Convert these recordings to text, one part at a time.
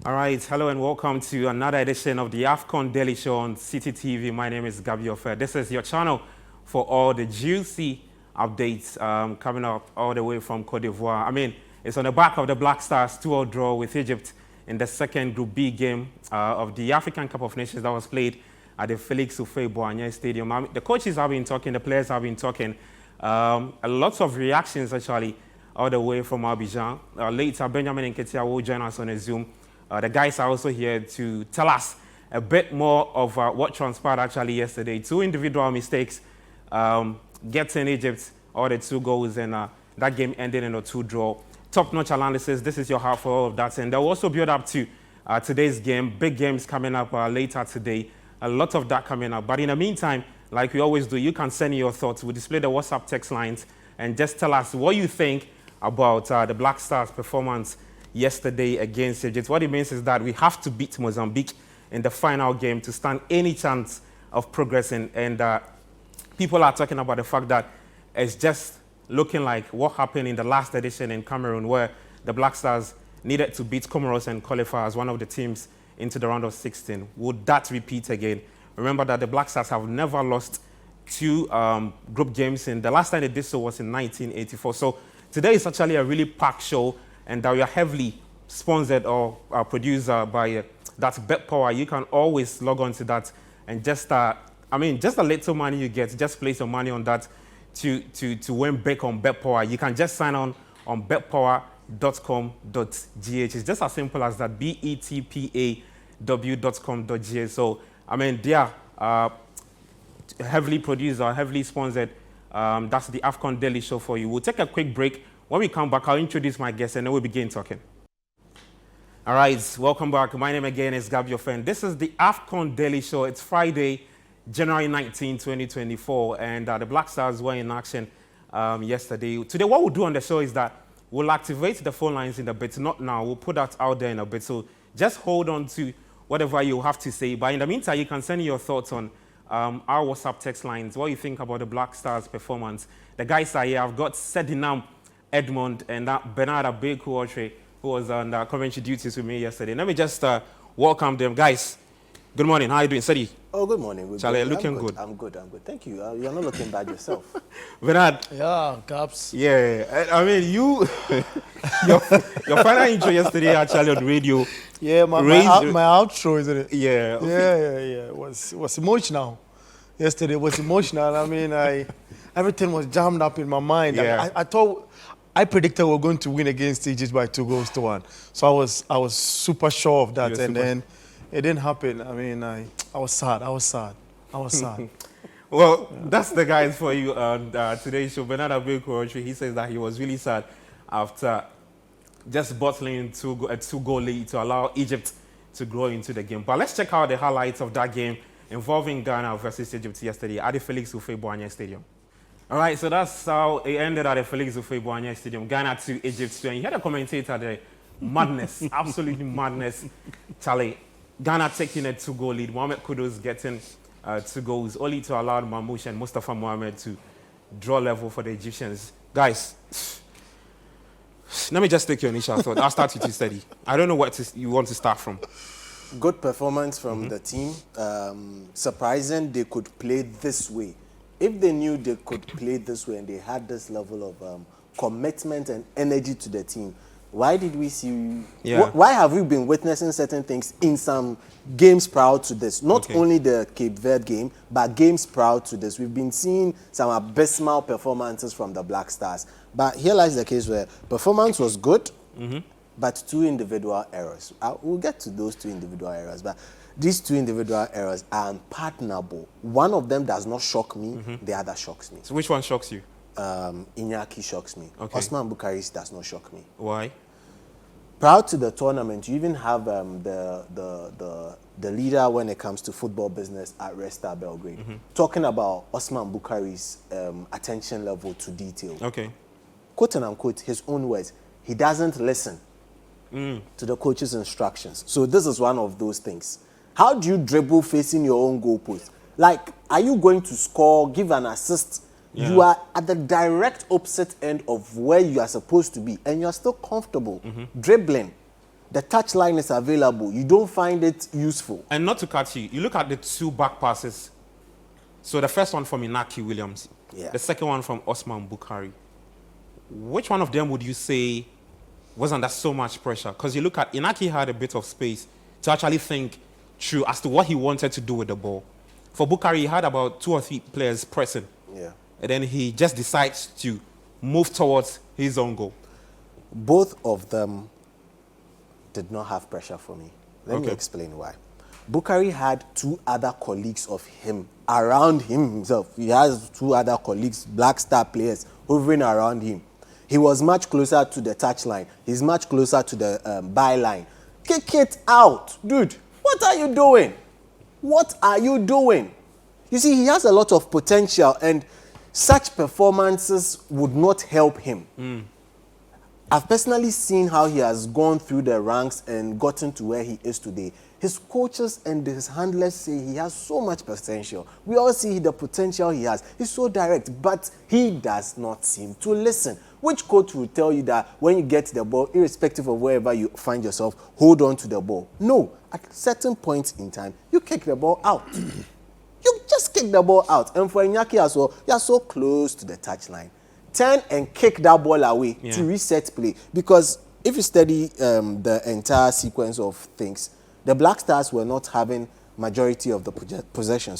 All right, hello and welcome to another edition of the AFCON Daily Show on Citi TV. My name is Gabi Ofer. This is your channel for all the juicy updates coming up all the way from Cote d'Ivoire. I mean, it's on the back of the Black Stars 2-0 draw with Egypt in the second Group B game of the African Cup of Nations that was played at the Felix Houphouët-Boigny Stadium. I mean, the coaches have been talking, the players have been talking. A lot of reactions actually all the way from Abidjan. Later, Benjamin Nketiah will join us on a Zoom. The guys are also here to tell us a bit more of what transpired actually yesterday. Two individual mistakes, getting Egypt all the 2 goals, and that game ended in a 2 draw. Top-notch analysis. This is your half for all of that. And they'll also build up to today's game. Big games coming up later today. A lot of that coming up. But in the meantime, like we always do, you can send your thoughts. We display the WhatsApp text lines and just tell us what you think about the Black Stars' performance yesterday against Egypt. What it means is that we have to beat Mozambique in the final game to stand any chance of progressing. And people are talking about the fact that it's just looking like what happened in the last edition in Cameroon, where the Black Stars needed to beat Comoros and qualify as one of the teams into the round of 16. Would that repeat again? Remember that the Black Stars have never lost 2 group games, and the last time they did so was in 1984. So today is actually a really packed show, and we are heavily sponsored or produced by that Bet Power. You can always log on to that and just, just a little money you get, just place your money on that to win big on Bet Power. You can just sign on betpower.com.gh. It's just as simple as that, betpaw.com.gh. So, they are heavily produced or heavily sponsored. That's the AFCON Daily Show for you. We'll take a quick break. When we come back, I'll introduce my guests and then we'll begin talking. All right, welcome back. My name again is Gabi Ofen. This is the AFCON Daily Show. It's Friday, January 19, 2024, and the Black Stars were in action yesterday. Today, what we'll do on the show is that we'll activate the phone lines in a bit. Not now. We'll put that out there in a bit. So just hold on to whatever you have to say. But in the meantime, you can send your thoughts on our WhatsApp text lines. What you think about the Black Stars' performance? The guys are here. I've got Sedinam Edmond and Bernard Abeku-Otre, who was on commentary duties with me yesterday. Let me just welcome them. Guys, good morning. How are you doing? Sedi? Oh, good morning. Charlie, looking good. I'm good. Thank you. You're not looking bad yourself. Bernard? Yeah, Caps. Yeah. your final intro yesterday actually on radio. Yeah, my outro, isn't it? Yeah. Yeah. It was emotional. Yesterday was emotional. Everything was jammed up in my mind. Yeah. I predicted we were going to win against Egypt by 2-1. So I was super sure of that, then it didn't happen. I was sad. Well, that's the guys for you on today's show. Bernard Abeku-Otre, he says that he was really sad after just bottling a 2-goal lead to allow Egypt to grow into the game. But let's check out the highlights of that game involving Ghana versus Egypt yesterday at the Felix Houphouët-Boigny Stadium. All right, so that's how it ended at the Felix Houphouët-Boigny Stadium. Ghana 2, Egypt 2. And you had a commentator there. Madness, absolutely madness. Charlie, Ghana taking a 2-goal lead. Mohamed Kudus getting 2 goals, only to allow Mamouche and Mustafa Mohamed to draw level for the Egyptians. Guys, let me just take your initial thought. I'll start with you, Steady. I don't know what you want to start from. Good performance from the team. Surprising they could play this way. If they knew they could play this way and they had this level of commitment and energy to the team, why did we see... Yeah. Why have we been witnessing certain things in some games prior to this? Not only the Cape Verde game, but games prior to this. We've been seeing some abysmal performances from the Black Stars. But here lies the case where performance was good, but 2 individual errors. We'll get to those 2 individual errors, but these 2 individual errors are unpardonable. One of them does not shock me, the other shocks me. So which one shocks you? Iñaki shocks me. Okay. Osman Bukaris does not shock me. Why? Prior to the tournament, you even have the leader when it comes to football business at Red Star Belgrade talking about Osman Bukaris' attention level to detail. Okay. Quote and unquote, his own words, he doesn't listen to the coach's instructions. So this is one of those things. How do you dribble facing your own goalpost? Like, are you going to score, give an assist? Yeah. You are at the direct opposite end of where you are supposed to be, and you are still comfortable dribbling. The touchline is available. You don't find it useful. And not to cut you, you look at the 2 back passes. So the first one from Inaki Williams, the second one from Osman Bukhari. Which one of them would you say was under so much pressure? Because you look at Inaki had a bit of space to actually think through as to what he wanted to do with the ball. For Bukhari, he had about 2 or 3 players pressing. Yeah. And then he just decides to move towards his own goal. Both of them did not have pressure for me. Let me explain why. Bukhari had 2 other colleagues of him around him himself. He has 2 other colleagues, Black Star players, hovering around him. He was much closer to the touchline. He's much closer to the byline. Kick it out. Dude, what are you doing? What are you doing? You see, he has a lot of potential, and such performances would not help him. I've personally seen how he has gone through the ranks and gotten to where he is today. His coaches and his handlers say he has so much potential. We all see the potential he has. He's so direct, but he does not seem to listen. Which coach will tell you that when you get the ball, irrespective of wherever you find yourself, hold on to the ball? No. At certain points in time, you kick the ball out. You just kick the ball out. And for Iñaki as well, you are so close to the touchline. Turn and kick that ball away to reset play. Because if you study the entire sequence of things, the Black Stars were not having majority of the possession,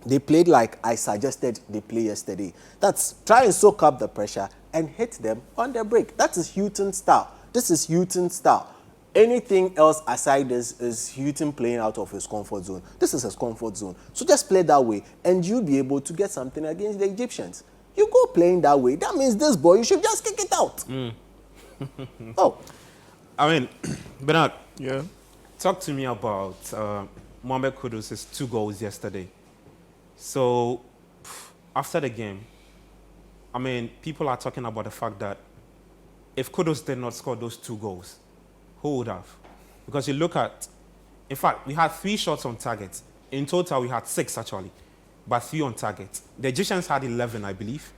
They played like I suggested they play yesterday. That's try and soak up the pressure and hit them on the break. That is Houghton style. This is Houghton style. Anything else aside this is Houghton playing out of his comfort zone. This is his comfort zone. So just play that way and you'll be able to get something against the Egyptians. You go playing that way, that means this boy, you should just kick it out. I mean, Bernard, Yeah. talk to me about Mohamed Kudus' 2 goals yesterday. So, after the game, I mean, people are talking about the fact that if Kudus did not score those 2 goals, who would have? Because you look at, in fact, we had 3 shots on target. In total, we had 6 actually, but 3 on target. The Egyptians had 11, I believe,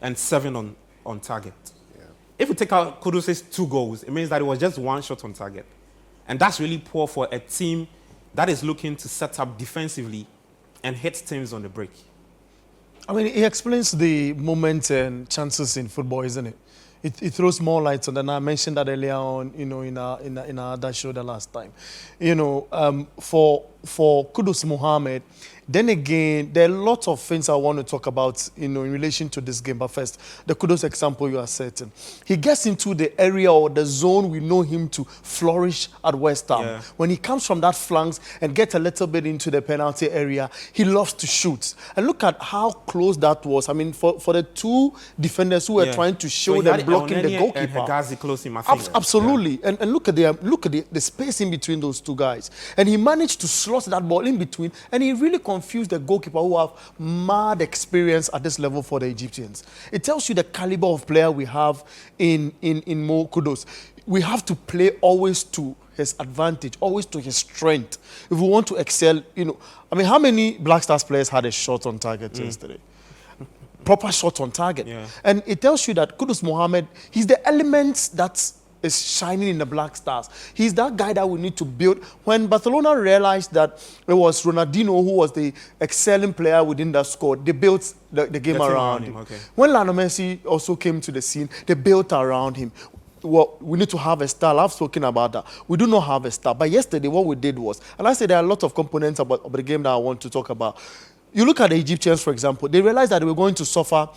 and 7 on target. Yeah. If we take out Kudus' 2 goals, it means that it was just 1 shot on target. And that's really poor for a team that is looking to set up defensively and hit teams on the break. I mean, it explains the moments and chances in football, isn't it? It throws more light on that. And I mentioned that earlier on, in our other show the last time. For Kudus Mohamed, then again, there are lots of things I want to talk about, in relation to this game. But first, the Kudus example you are setting. He gets into the area or the zone we know him to flourish at West Ham. Yeah. When he comes from that flanks and gets a little bit into the penalty area, he loves to shoot. And look at how close that was. I mean, for the 2 defenders who were trying to show them blocking the goalkeeper. And Hegazi close him, I think. Absolutely. Yeah. And look at the space in between those 2 guys. And he managed to slot that ball in between, and he really confused the goalkeeper who have mad experience at this level for the Egyptians. It tells you the caliber of player we have in Mo Kudus. We have to play always to his advantage, always to his strength. If we want to excel, I mean, how many Black Stars players had a shot on target yesterday? Proper shot on target. Yeah. And it tells you that Kudus Mohamed, he's the elements that is shining in the Black Stars. He's that guy that we need to build. When Barcelona realized that it was Ronaldinho who was the excelling player within that squad, they built the game around him. Okay. When Lionel Messi also came to the scene, they built around him. Well, we need to have a star. I've spoken about that. We do not have a star. But yesterday, what we did was, and I said there are a lot of components about the game that I want to talk about. You look at the Egyptians, for example, they realized that they were going to suffer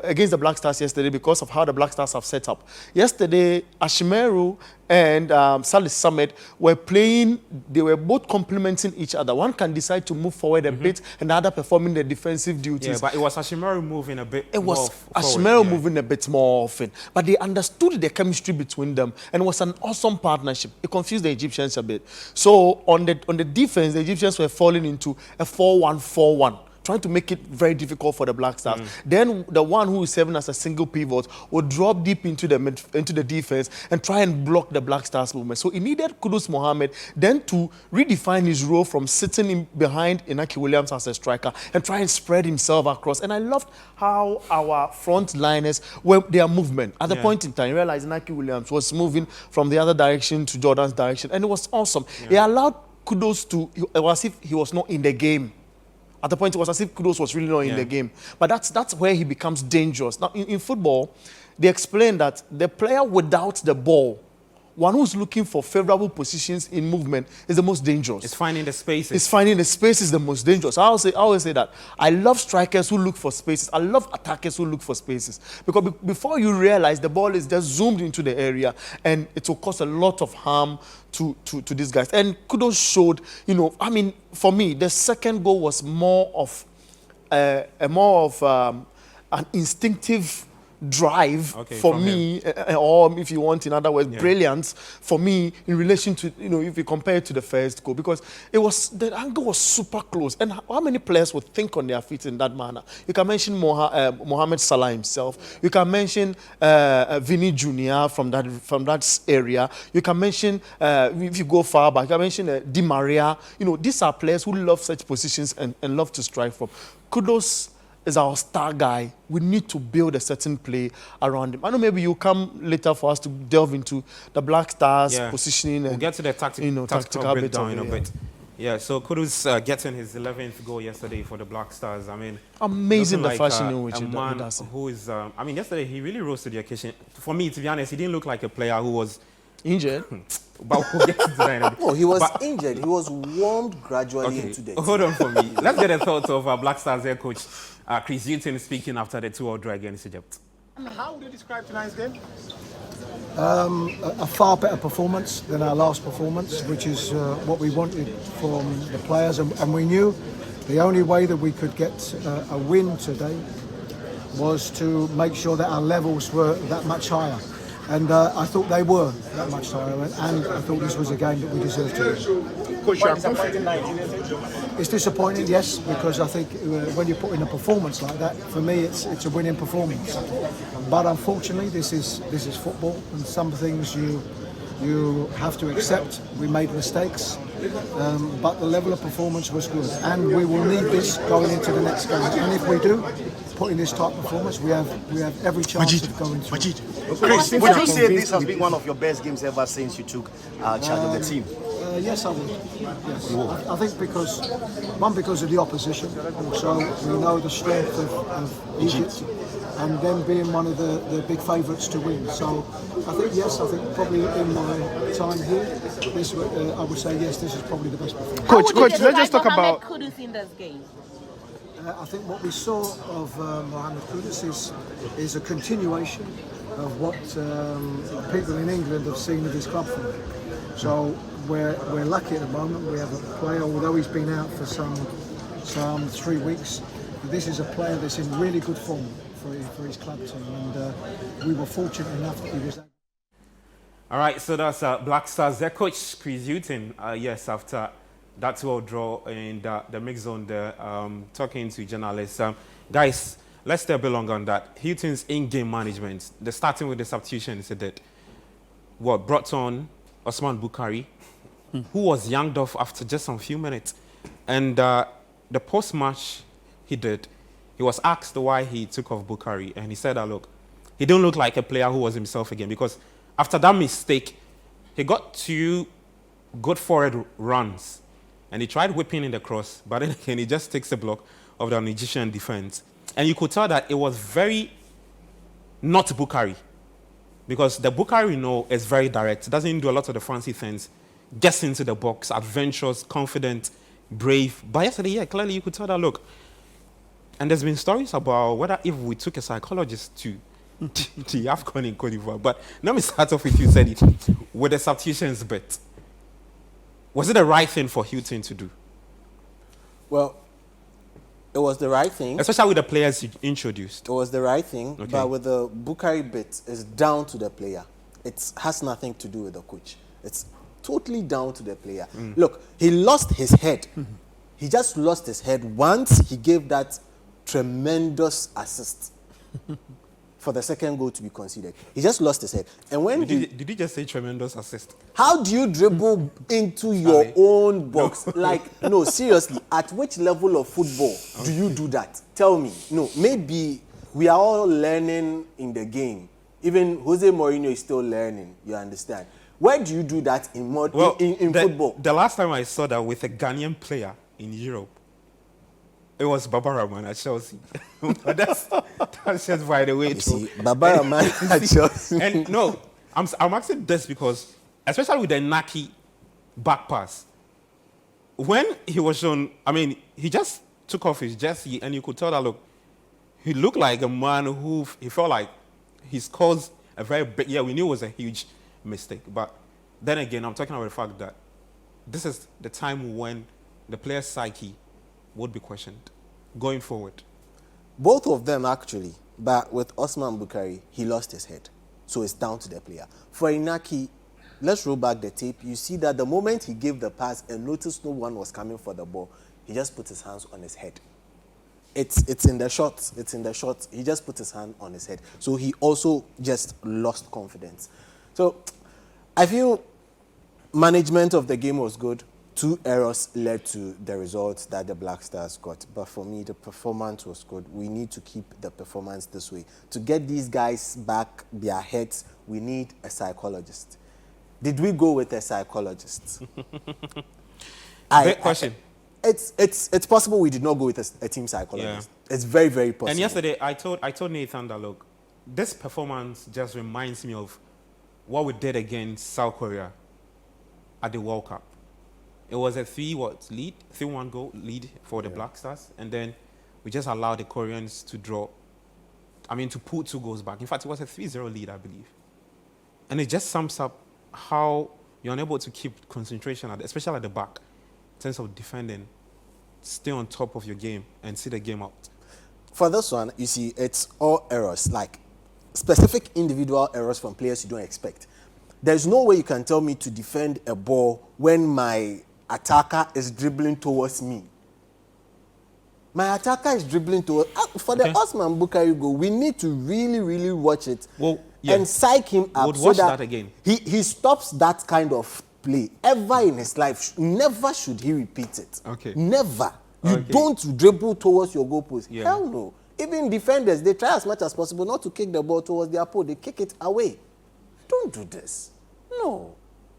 against the Black Stars yesterday because of how the Black Stars have set up. Yesterday, Ashimeru and Salis Samet were playing, they were both complementing each other. One can decide to move forward a bit and the other performing the defensive duties. Yeah, but it was Ashimeru moving a bit It was Ashimeru moving a bit more often. But they understood the chemistry between them and it was an awesome partnership. It confused the Egyptians a bit. So on the defense, the Egyptians were falling into a 4-1-4-1 trying to make it very difficult for the Black Stars. Then the one who is serving as a single pivot will drop deep into the defense and try and block the Black Stars movement. So he needed Kudus Mohammed then to redefine his role from sitting in behind Inaki Williams as a striker and try and spread himself across. And I loved how our front liners were their movement. At the point in time, you realized Inaki Williams was moving from the other direction to Jordan's direction, and it was awesome. He allowed Kudus to, it was as if he was not in the game. At the point, it was as if Kudus was really not in the game. But that's where he becomes dangerous. Now, in football, they explain that the player without the ball, one who's looking for favorable positions in movement, is the most dangerous. It's finding the spaces. It's finding the spaces the most dangerous. I always say that. I love strikers who look for spaces. I love attackers who look for spaces. Because before you realize, the ball is just zoomed into the area, and it will cause a lot of harm to these guys. And Kudos showed, you know, I mean, for me, the second goal was more of an instinctive drive for me, or if you want, in other words, brilliance for me in relation to, you know, if you compare it to the first goal, because the angle was super close. And how many players would think on their feet in that manner? You can mention Mohamed Salah himself. You can mention Vinny Jr. from that area. You can mention, if you go far back, you can mention Di Maria. You know, these are players who love such positions and love to strike from. Kudos is our star guy. We need to build a certain play around him. I know maybe you come later for us to delve into the Black Stars positioning. We'll get to the tactical breakdown in a bit. Yeah, so Kudus getting his 11th goal yesterday for the Black Stars. I mean, amazing the fashion in which he does it. Who is, I mean, yesterday he really rose to the occasion. For me, to be honest, he didn't look like a player who was injured. But we'll get to that. No, he was injured. He was warmed gradually into the team. Hold on for me. Let's get the thoughts of Black Stars head coach Chris Hughton speaking after the 2-0 draw against Egypt. How would you describe tonight's game? A far better performance than our last performance, which is what we wanted from the players, and we knew the only way that we could get a win today was to make sure that our levels were that much higher. And I thought they were that much higher, and I thought this was a game that we deserved to win. Coach, disappointing night, isn't it? It's disappointing, yes, because I think when you put in a performance like that, for me it's a winning performance. But unfortunately, this is football, and some things you have to accept. We made mistakes, but the level of performance was good, and we will need this going into the next game. And if we do put in this type of performance, we have every chance of going through. Chris, would you say this has been one of your best games ever since you took charge of the team? Yes, I would. Yes, I think because of the opposition. Also, we know the strength of Egypt, and them being one of the big favourites to win. So I think probably in my time here, I would say yes, this is probably the best performance. Coach, let's just talk about Kudus in this game. I think what we saw of Mohamed Kudus is a continuation of what people in England have seen of his club form. So we're lucky at the moment. We have a player, although he's been out for some 3 weeks, this is a player that's in really good form for his club team, and we were fortunate enough that he was. All right, so that's Black Stars. Their coach Chris Hughton, yes, after that 2-0 draw in the mix zone there, talking to journalists. Guys, let's stay a bit longer on that. Hughton's in-game management, starting with the substitutions, he did. Brought on Osman Bukhari, who was yanked off after just some few minutes. And the post-match he did, he was asked why he took off Bukhari, and he said that, look, he didn't look like a player who was himself again, because after that mistake, he got 2 good forward runs, and he tried whipping in the cross, but then again, he just takes the block of the Egyptian defense. And you could tell that it was very not Bukhari, because the Bukhari, is very direct. Doesn't do a lot of the fancy things. Gets into the box, adventurous, confident, brave. But yesterday, clearly you could tell that, look, and there's been stories about whether if we took a psychologist to the AFCON in Cote d'Ivoire. But let me start off with you, said it, with the substitutions bit. Was it the right thing for Hughton to do? Well, it was the right thing. Especially with the players you introduced. It was the right thing, but with the Bukhari bit, it's down to the player. It has nothing to do with the coach. It's totally down to the player. Look, he lost his head he just lost his head once he gave that tremendous assist for the second goal to be conceded. He just lost his head. And when did he just say tremendous assist? how do you dribble into your own box? Like, no, seriously, at which level of football do you do that? Tell me. No, maybe we are all learning in the game. Even Jose Mourinho is still learning, you understand? Where do you do that in football? The last time I saw that with a Ghanaian player in Europe, it was Baba Rahman at Chelsea. But that's just by the way. You see, Baba Rahman at Chelsea. And no, I'm asking this because, especially with the Naki back pass, when he was shown, I mean, he just took off his jersey and you could tell that, look, he looked like a man who, he felt like he's caused a very big, we knew it was a huge mistake. But then again, I'm talking about the fact that this is the time when the player's psyche would be questioned going forward. Both of them, actually. But with Osman Bukhari, he lost his head. So it's down to the player. For Inaki, let's roll back the tape. You see that the moment he gave the pass and noticed no one was coming for the ball, he just put his hands on his head. It's in the shot. It's in the shot. He just put his hand on his head. So he also just lost confidence. So I feel management of the game was good. 2 errors led to the results that the Black Stars got. But for me, the performance was good. We need to keep the performance this way. To get these guys back their heads, we need a psychologist. Did we go with a psychologist? Great question. It's possible we did not go with a team psychologist. Yeah. It's very, very possible. And yesterday, I told Nathan that, look, this performance just reminds me of what we did against South Korea at the World Cup. It was a 3-1 goal lead for the Black Stars, and then we just allowed the Koreans to to put 2 goals back. In fact, it was a 3-0 lead, I believe. And it just sums up how you're unable to keep concentration, especially at the back, in terms of defending, stay on top of your game, and see the game out. For this one, you see, it's all errors, like specific individual errors from players you don't expect. There's no way you can tell me to defend a ball when my attacker is dribbling towards me. My attacker is dribbling towards... For the Osman Bukhari goal, we need to really, really watch it and psych him up so that again. He stops that kind of play ever in his life. Never should he repeat it. Okay. Never. You don't dribble towards your goalpost. Yeah. Hell no. Even defenders, they try as much as possible not to kick the ball towards their pole. They kick it away. Don't do this. No.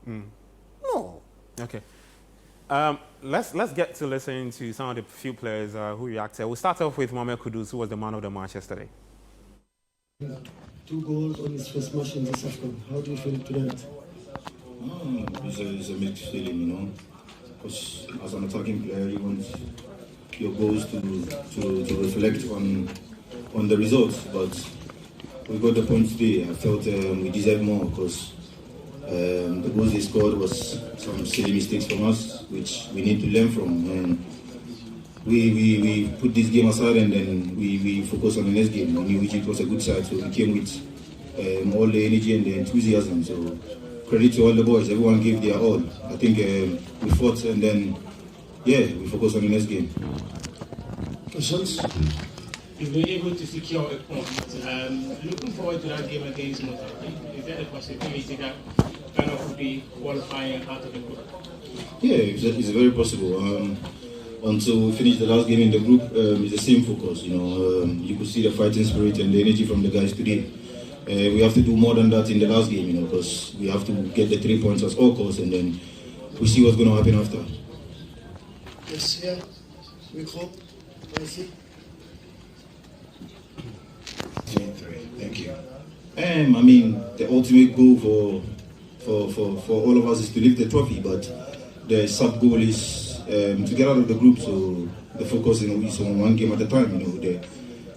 No. Okay. Let's get to listening to some of the few players who reacted. We'll start off with Mohamed Kudus, who was the man of the match yesterday. 2 goals on his first match in this AFCON. How do you feel tonight? It's a mixed feeling, you know. Because as an attacking player, you want your goals to reflect on the results. But we got the point today. I felt we deserve more because the goals they scored was some silly mistakes from us, which we need to learn from. And we put this game aside and then we focus on the next game. We knew Egypt was a good side, so we came with all the energy and the enthusiasm. So credit to all the boys. Everyone gave their all. I think we fought and then, we focus on the next game. Questions? You've been able to secure a point. Looking forward to that game against Mozambique, is there a possibility that Ghana could be qualifying out of the group? Yeah, it's very possible. Until we finish the last game in the group, it's the same focus. You know, you could see the fighting spirit and the energy from the guys today. We have to do more than that in the last game, you know, because we have to get the 3 points at all costs, and then we see what's going to happen after. Yes, yeah. Micro. Merci. Thank you. I mean, the ultimate goal for all of us is to lift the trophy, but the sub goal is to get out of the group. So the focus is on one game at a time. You know,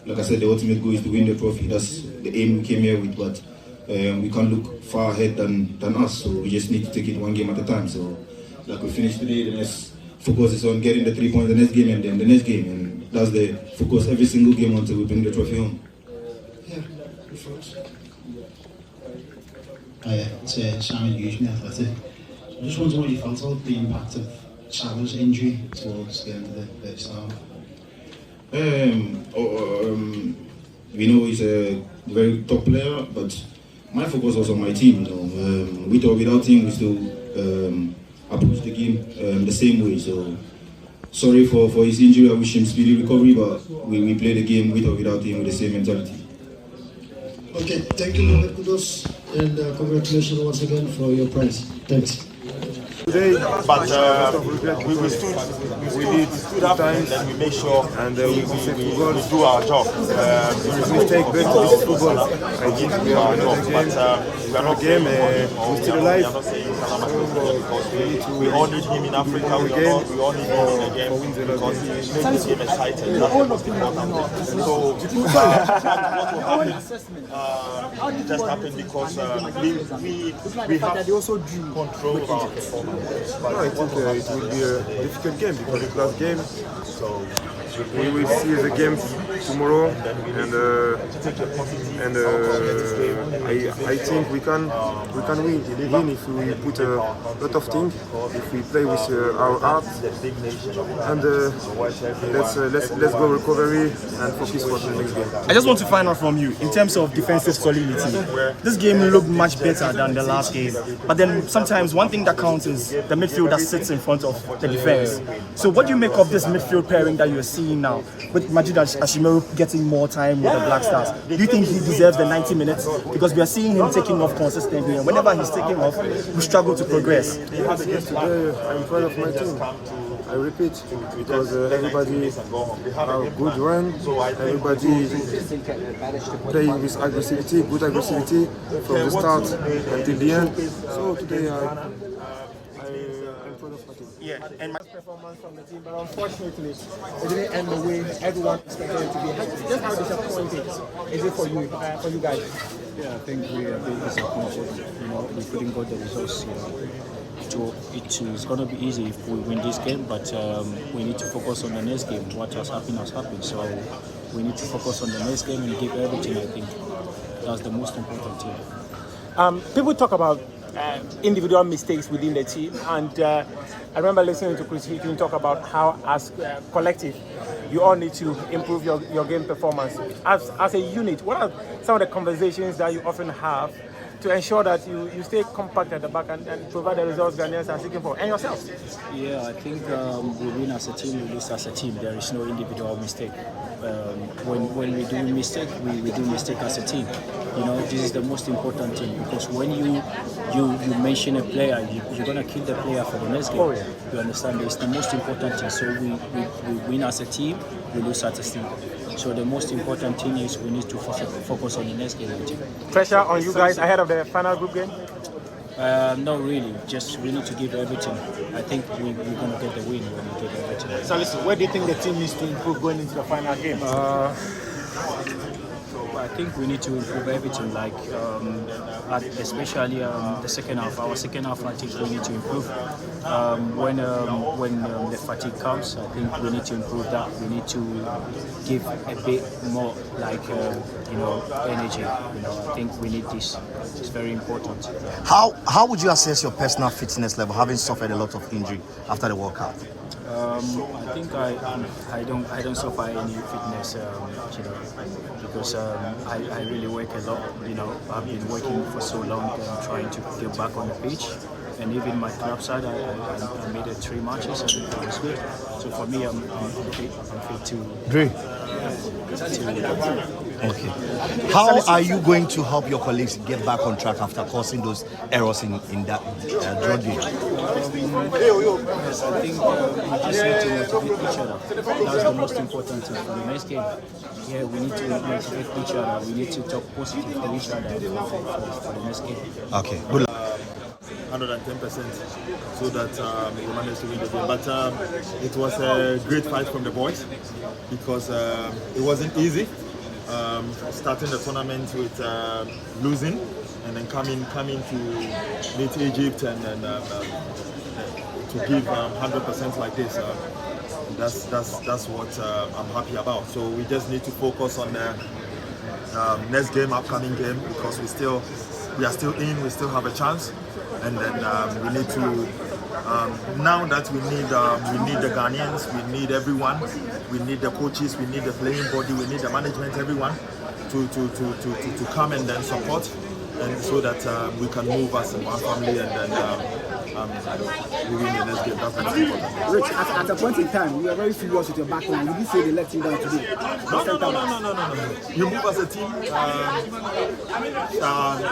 like I said, the ultimate goal is to win the trophy. That's the aim we came here with, but we can't look far ahead than us. So we just need to take it one game at a time. So like we finished today, the next focus is on getting the 3 points the next game and then the next game, and that's the focus every single game until we bring the trophy home. It's Simon Hughes from The Athletic. I just wondering what you felt about the impact of challenge injury towards the end of the first half? We know he's a very top player, but my focus was on my team. With or without him, we still approach the game the same way. So sorry for his injury. I wish him speedy recovery, but we play the game with or without him with the same mentality. Okay, thank you, Mohamed Kudos, and congratulations once again for your prize. Thanks. Today, but we stood up and then we make sure and we do our job. Mistake, but this is football. I think we are not, but we are not game. We're still alive. We all need him in Africa. We all need him in the game because he makes the game exciting. That's the most important thing. So what will happen? It just happened because we have control of our performance. No, I think it will be a difficult game because it's last game. So we will see the game tomorrow, and I think we can win if we put a lot of things, if we play with our heart, and let's go recovery and focus for the next game. I just want to find out from you, in terms of defensive solidity, this game looked much better than the last game, but then sometimes one thing that counts is the midfield that sits in front of the defense. So what do you make of this midfield pairing that you're seeing now, with Majid Ashimeru getting more time with the Black Stars? Do you think he deserves the 90 minutes? Because we are seeing him taking off consistently, and whenever he's taking off, we struggle to progress. Today, I'm proud of my team. I repeat, because everybody have a good run, everybody playing with aggressivity, good aggressivity from the start until the end. So today I'm proud of my team. Yeah, and my performance from the team, but unfortunately, it didn't end the way everyone expected it to be. Just how disappointing is it for you guys? Yeah, I think we are a bit disappointed. We couldn't get the results. It's going to be easy if we win this game, but we need to focus on the next game. What has happened. So we need to focus on the next game and give everything. I think that's the most important thing. People talk about individual mistakes within the team, and I remember listening to Chris Heaton talk about how, as collective, you all need to improve your game performance. As a unit, what are some of the conversations that you often have to ensure that you stay compact at the back and provide the results Ghanaians are seeking for, and yourselves? Yeah, I think we win as a team, we lose as a team. There is no individual mistake. When we do mistake, we do mistake as a team. This is the most important thing, because when you mention a player, you're gonna kill the player for the next game. Oh, yeah. You understand? It's the most important thing. So we win as a team, we lose as a team. So the most important thing is we need to focus on the next game. Pressure on you guys ahead of the final group game? Not really. Just we need to give everything. I think we're going to get the win when we give everything. So listen, where do you think the team needs to improve going into the final game? I think we need to improve everything, like especially the second half. Our second half, I think we need to improve. When the fatigue comes, I think we need to improve that. We need to give a bit more, energy. I think we need this. It's very important. How would you assess your personal fitness level, having suffered a lot of injury after the World Cup? I think I don't suffer any fitness, because I really work a lot. I've been working for so long, trying to get back on the pitch, and even my club side, I made it 3 matches, and it was good. So for me, I'm fit to. Great. Okay. How are you going to help your colleagues get back on track after causing those errors in that draw game? I think we just need to motivate each other. That's the most important thing for the next game. Yeah, we need to motivate each other. We need to talk positive to each other for the next game. Okay. Good luck. 110%, so that we managed to win the game. But it was a great fight from the boys, because it wasn't easy. Starting the tournament with losing, and then coming to meet Egypt and to give 100% like this. That's what I'm happy about. So we just need to focus on the next game, upcoming game, because we are still in. We still have a chance, and then we need to Now that we need the Ghanaians, we need everyone, we need the coaches, we need the playing body, we need the management, everyone to come and then support, and so that we can move as one family and then we win the next game. That's what's important. Rich, at a point in time, you were very furious with your background. Did you say they let you down today? No. You move as a team.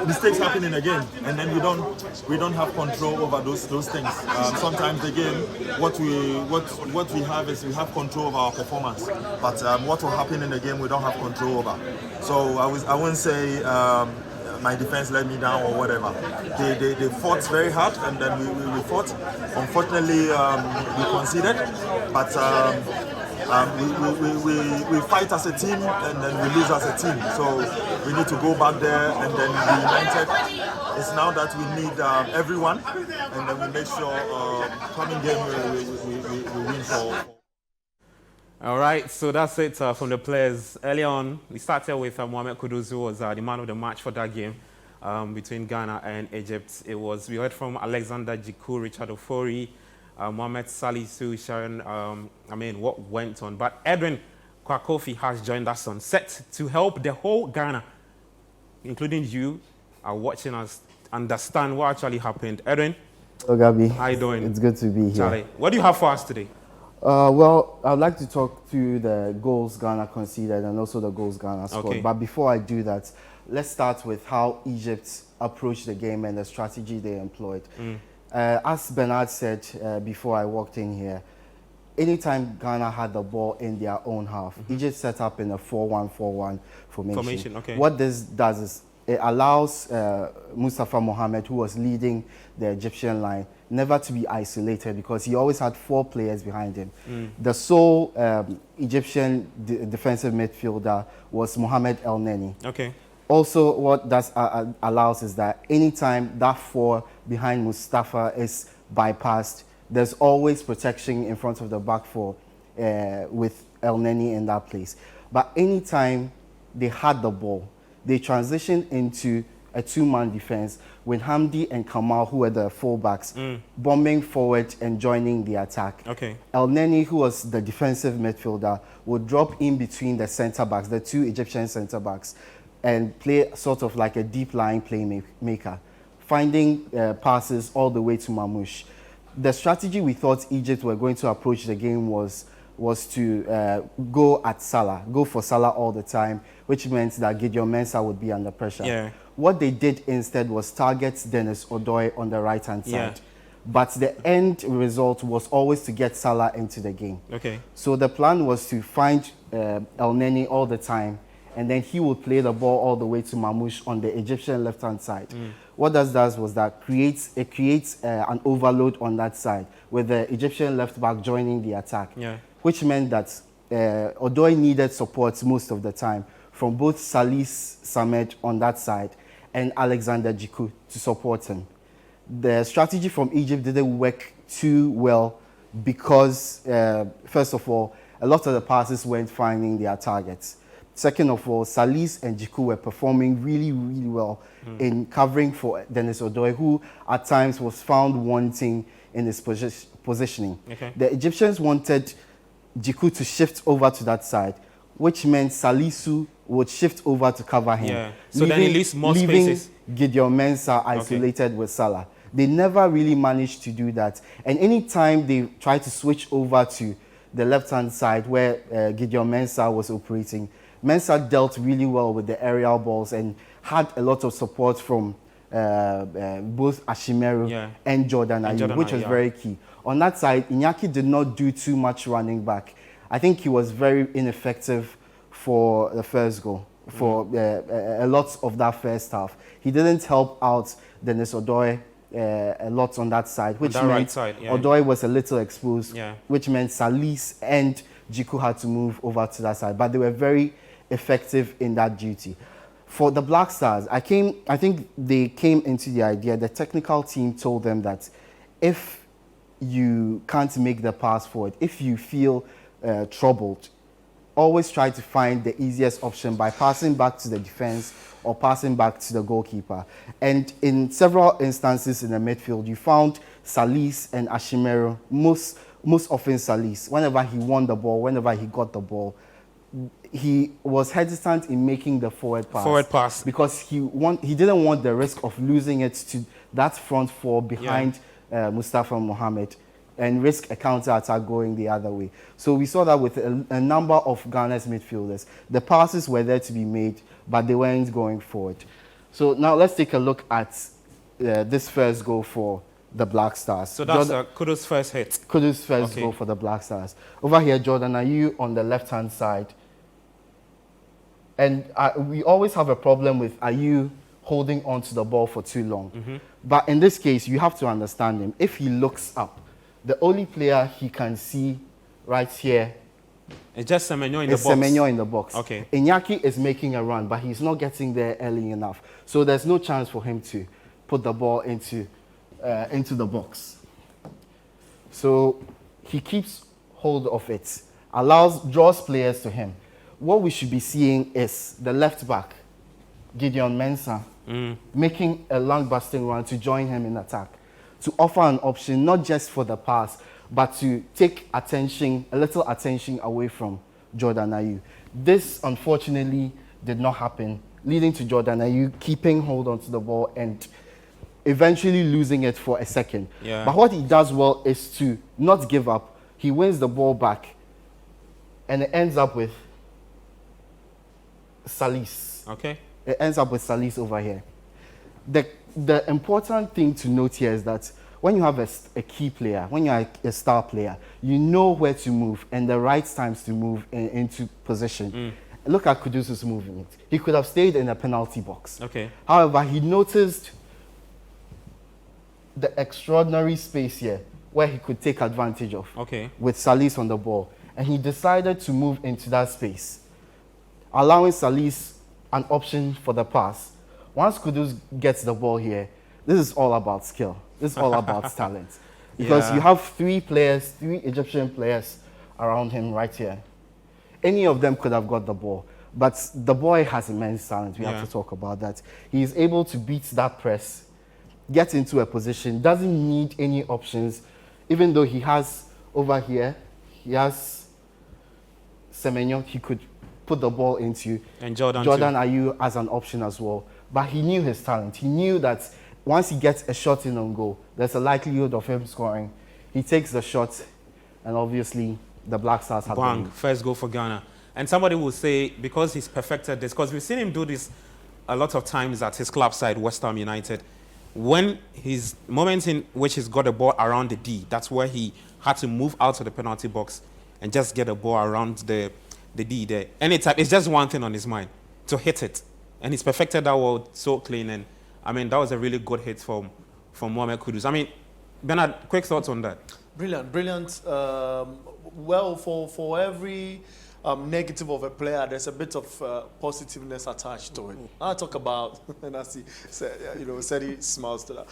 Mistakes happen in a game, and then we don't have control over those things. Sometimes the game, what we have is we have control of our performance, but what will happen in the game we don't have control over. So I wouldn't say my defense let me down or whatever. They fought very hard, and then we fought. Unfortunately, we conceded, but we fight as a team, and then we lose as a team. So we need to go back there and then be united. It's now that we need everyone, and then we make sure coming game we win for. All right, so that's it from the players. Early on, we started with Mohamed Kudus, who was the man of the match for that game between Ghana and Egypt. We heard from Alexander Jiku, Richard Ofori, Mohamed Salisu, Sharon, what went on. But Edwin Kwakofi has joined us on set to help the whole Ghana, including you, are watching us understand what actually happened. Edwin? Hello, Gabi. How you doing? It's good to be here. Charlie, what do you have for us today? Well, I'd like to talk to the goals Ghana conceded and also the goals Ghana scored. Okay. But before I do that, let's start with how Egypt approached the game and the strategy they employed. As Bernard said before I walked in here, anytime Ghana had the ball in their own half, Egypt set up in a 4-1-4-1 formation. Okay. What this does is it allows Mustafa Mohamed, who was leading the Egyptian line, never to be isolated because he always had 4 players behind him. The sole Egyptian defensive midfielder was Mohamed El Neni. Okay. Also, what that allows is that anytime that 4 behind Mustafa is bypassed, there's always protection in front of the back 4 with El Neni in that place. But anytime they had the ball, they transitioned into a 2-man defense with Hamdi and Kamal, who were the fullbacks, bombing forward and joining the attack. Okay. El Neni, who was the defensive midfielder, would drop in between the centre-backs, the 2 Egyptian centre-backs, and play sort of like a deep-lying playmaker, finding passes all the way to Mamouche. The strategy we thought Egypt were going to approach the game was to go at Salah, go for Salah all the time, which meant that Gideon Mensah would be under pressure. Yeah. What they did instead was target Dennis Odoi on the right-hand side. Yeah. But the end result was always to get Salah into the game. Okay. So the plan was to find El Neni all the time, and then he would play the ball all the way to Mamouche on the Egyptian left-hand side. What that does was that it creates an overload on that side, with the Egyptian left-back joining the attack. Yeah. Which meant that Odoi needed support most of the time from both Salis Samed on that side and Alexander Jiku to support him. The strategy from Egypt didn't work too well because, first of all, a lot of the passes weren't finding their targets. Second of all, Salis and Jiku were performing really, really well in covering for Dennis Odoi, who at times was found wanting in his positioning. Okay. The Egyptians wanted Jiku to shift over to that side, which meant Salisu would shift over to cover him. Yeah. So then he leaves more spaces. Gideon Mensah isolated with Salah. They never really managed to do that. And anytime they tried to switch over to the left-hand side where Gideon Mensah was operating, Mensah dealt really well with the aerial balls and had a lot of support from both Ashimeru and Jordan Ayew, which was very key. On that side, Iñaki did not do too much running back. I think he was very ineffective for the first goal, for a lot of that first half. He didn't help out Dennis Odoi a lot on that side, which meant Odoi was a little exposed, which meant Salis and Jiku had to move over to that side. But they were very effective in that duty. For the Black Stars, I think they came into the idea, the technical team told them that if you can't make the pass forward, if you feel troubled, always try to find the easiest option by passing back to the defense or passing back to the goalkeeper. And in several instances in the midfield, you found Salis and Ashimero, most often Salis, whenever he won the ball, whenever he got the ball, he was hesitant in making the forward pass. Because he didn't want the risk of losing it to that front four behind Mustafa Mohamed and risk a counter-attack going the other way. So we saw that with a number of Ghana's midfielders. The passes were there to be made, but they weren't going forward. So now let's take a look at this first goal for the Black Stars. So that's Kudu's first hit. Kudu's first goal for the Black Stars. Over here, Jordan Ayew on the left-hand side. And we always have a problem with Ayew holding on to the ball for too long. But in this case, you have to understand him. If he looks up, the only player he can see right here it's just Semenyo in the box. Semenyo in the box. Okay. Iñaki is making a run, but he's not getting there early enough. So there's no chance for him to put the ball into the box. So he keeps hold of it, draws players to him. What we should be seeing is the left back, Gideon Mensah, making a long-busting run to join him in attack, to offer an option not just for the pass, but to take attention, a little attention away from Jordan Ayew. This, unfortunately, did not happen, leading to Jordan Ayew keeping hold onto the ball and eventually losing it for a second. Yeah. But what he does well is to not give up. He wins the ball back, and it ends up with Salis. Okay. It ends up with Salis over here. The important thing to note here is that when you have a key player, when you're a star player, you know where to move and the right times to move into position. Look at Kudus' movement. He could have stayed in a penalty box. Okay. However, he noticed the extraordinary space here where he could take advantage of with Salis on the ball. And he decided to move into that space, allowing Salis an option for the pass. Once Kudus gets the ball here, this is all about skill. This is all about talent. Because you have three Egyptian players around him right here. Any of them could have got the ball. But the boy has immense talent. We have to talk about that. He is able to beat that press, get into a position, doesn't need any options, even though he has over here, he has Semenyo, he could put the ball into. And Jordan Ayew as an option as well. But he knew his talent. He knew that once he gets a shot in on goal, there's a likelihood of him scoring. He takes the shot, and obviously the Black Stars have bang, first goal for Ghana. And somebody will say, because he's perfected this, because we've seen him do this a lot of times at his club side, West Ham United. When his moments in which he's got the ball around the D, that's where he had to move out of the penalty box and just get the ball around the D there. Anytime, it's just one thing on his mind, to hit it. And he's perfected that ball so clean. And I mean, that was a really good hit from Mohamed Kudus. I mean, Bernard, quick thoughts on that? Brilliant, brilliant. Well, for every negative of a player, there's a bit of positiveness attached to it. I talk about, and I see, Citi smiles to that.